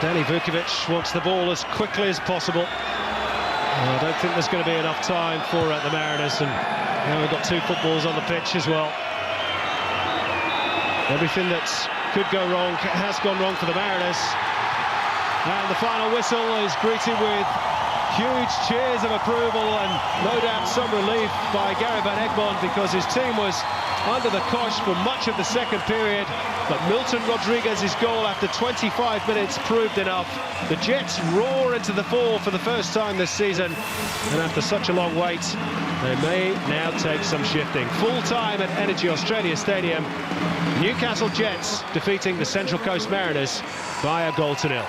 Danny Vukovic wants the ball as quickly as possible. I don't think there's going to be enough time for the Mariners, and now we've got two footballs on the pitch as well. Everything that could go wrong has gone wrong for the Mariners. And the final whistle is greeted with huge cheers of approval and no doubt some relief by Gary Van Egmond, because his team was under the cosh for much of the second period, but Milton Rodriguez's goal after 25 minutes proved enough. The Jets roar into the fall for the first time this season, and after such a long wait, they may now take some shifting. Full time at Energy Australia Stadium. Newcastle Jets defeating the Central Coast Mariners by a 1-0.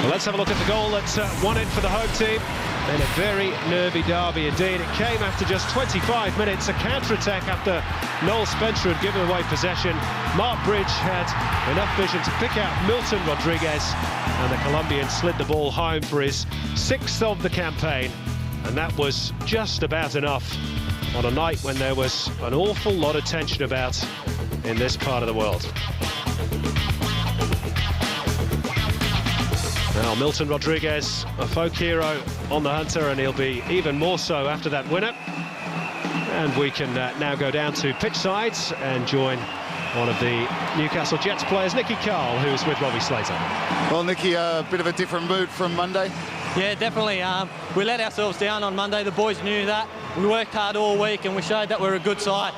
Well, let's have a look at the goal that won it for the home team. In a very nervy derby indeed. It came after just 25 minutes, a counter-attack after Noel Spencer had given away possession. Mark Bridge had enough vision to pick out Milton Rodriguez, and the Colombian slid the ball home for his 6th of the campaign. And that was just about enough on a night when there was an awful lot of tension about in this part of the world. Now, Milton Rodriguez, a folk hero on the hunter, and he'll be even more so after that winner. And we can now go down to pitch sides and join one of the Newcastle Jets players, Nicky Carl, who's with Robbie Slater. Well, Nicky, a bit of a different mood from Monday. Yeah, definitely. We let ourselves down on Monday. The boys knew that. We worked hard all week and we showed that we're a good side.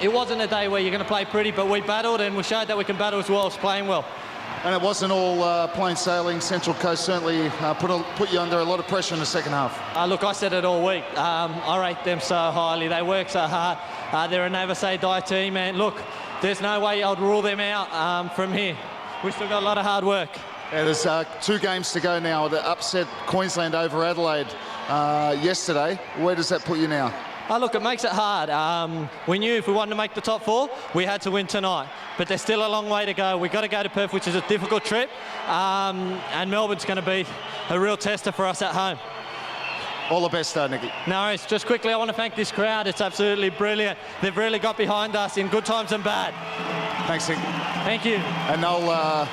It wasn't a day where you're going to play pretty, but we battled and we showed that we can battle as well as playing well. And it wasn't all plain sailing. Central Coast certainly put you under a lot of pressure in the second half. Look, I said it all week. I rate them so highly. They work so hard. They're a never say die team, and look, there's no way I'd rule them out from here. We've still got a lot of hard work. Yeah, there's 2 games to go now. The upset Queensland over Adelaide yesterday. Where does that put you now? Look, it makes it hard. We knew if we wanted to make the top 4, we had to win tonight. But there's still a long way to go. We've got to go to Perth, which is a difficult trip. And Melbourne's going to be a real tester for us at home. All the best, Nicky. No worries. Just quickly, I want to thank this crowd. It's absolutely brilliant. They've really got behind us in good times and bad. Thanks, Nick. Thank you. And Noel,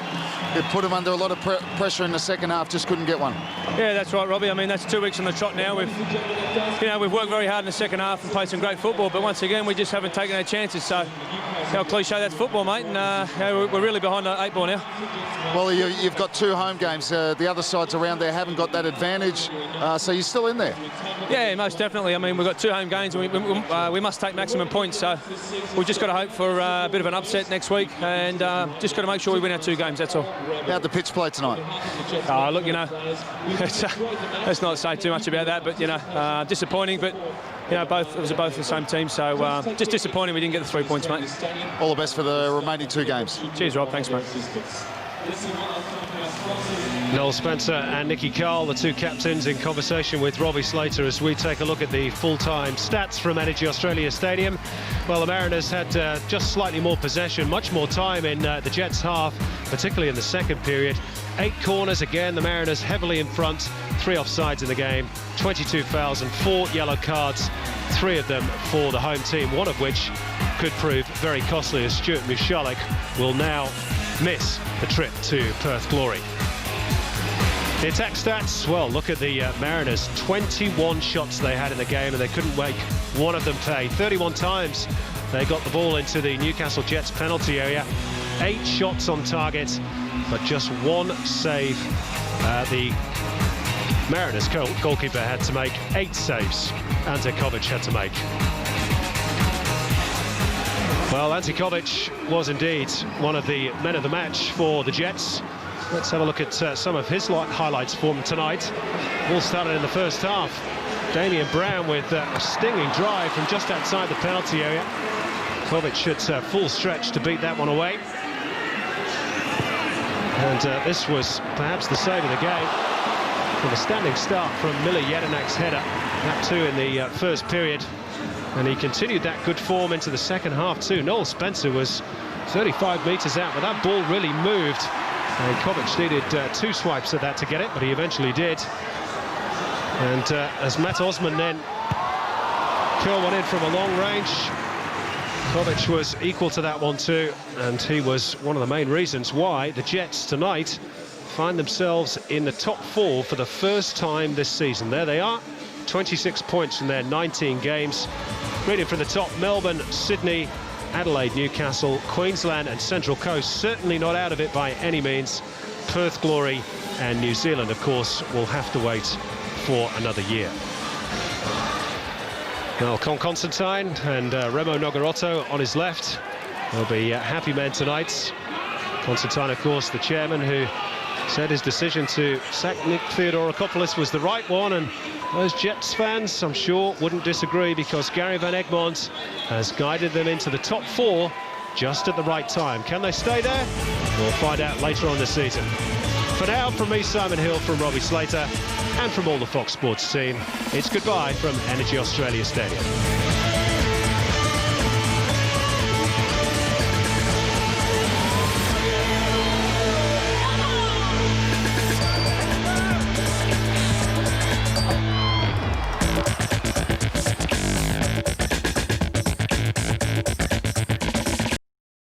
It put them under a lot of pressure in the second half, just couldn't get one. Yeah, that's right, Robbie. I mean, that's 2 weeks on the trot now. We've worked very hard in the second half and played some great football, but once again, we just haven't taken our chances. So, how cliche that's football, mate, and we're really behind the 8 ball now. Well, you've got 2 home games. The other sides around there haven't got that advantage, so you're still in there. Yeah, most definitely. I mean, we've got 2 home games, and we must take maximum points. So, we've just got to hope for a bit of an upset next week, and just got to make sure we win our 2 games. That's all. How'd the pitch play tonight? Look, you know, let's not say too much about that, but you know, disappointing. But you know, it was both the same team, so just disappointing we didn't get the 3 points, mate. All the best for the remaining 2 games. Cheers, Rob. Thanks, mate. Noel Spencer and Nicky Carl, the 2 captains, in conversation with Robbie Slater as we take a look at the full-time stats from Energy Australia Stadium. Well, the Mariners had just slightly more possession, much more time in the Jets' half, particularly in the second period. 8 corners, again, the Mariners heavily in front, 3 offsides in the game, 22 fouls and 4 yellow cards, 3 of them for the home team, one of which could prove very costly as Stuart Michalek will now miss the trip to Perth Glory. The attack stats, well, look at the Mariners. 21 shots they had in the game and they couldn't make one of them pay. 31 times they got the ball into the Newcastle Jets penalty area. 8 shots on target, but just 1 save. The Mariners goalkeeper had to make 8 saves. Ante Kovic had to make. Well, Ante Kovic was indeed one of the men of the match for the Jets. Let's have a look at some of his highlights for him tonight. All started in the first half. Damian Brown with a stinging drive from just outside the penalty area. Kovic should full stretch to beat that one away. And this was perhaps the save of the game. From a standing start from Miller Jedinak's header. That too in the first period. And he continued that good form into the second half too. Noel Spencer was 35 metres out, but that ball really moved. And Kovic needed 2 swipes at that to get it, but he eventually did. And as Matt Osman then curled one in from a long range, Kovic was equal to that one too, and he was one of the main reasons why the Jets tonight find themselves in the top 4 for the first time this season. There they are, 26 points from their 19 games. Reading from the top, Melbourne, Sydney, Adelaide, Newcastle, Queensland and Central Coast certainly not out of it by any means. Perth Glory and New Zealand, of course, will have to wait for another year. Well, Con Constantine and Remo Nogarotto on his left. They'll be happy men tonight. Constantine, of course, the chairman, who said his decision to sack Nick Theodorakopoulos was the right one, and those Jets fans, I'm sure, wouldn't disagree, because Gary Van Egmond has guided them into the top 4 just at the right time. Can they stay there? We'll find out later on this season. For now, from me, Simon Hill, from Robbie Slater, and from all the Fox Sports team, it's goodbye from Energy Australia Stadium.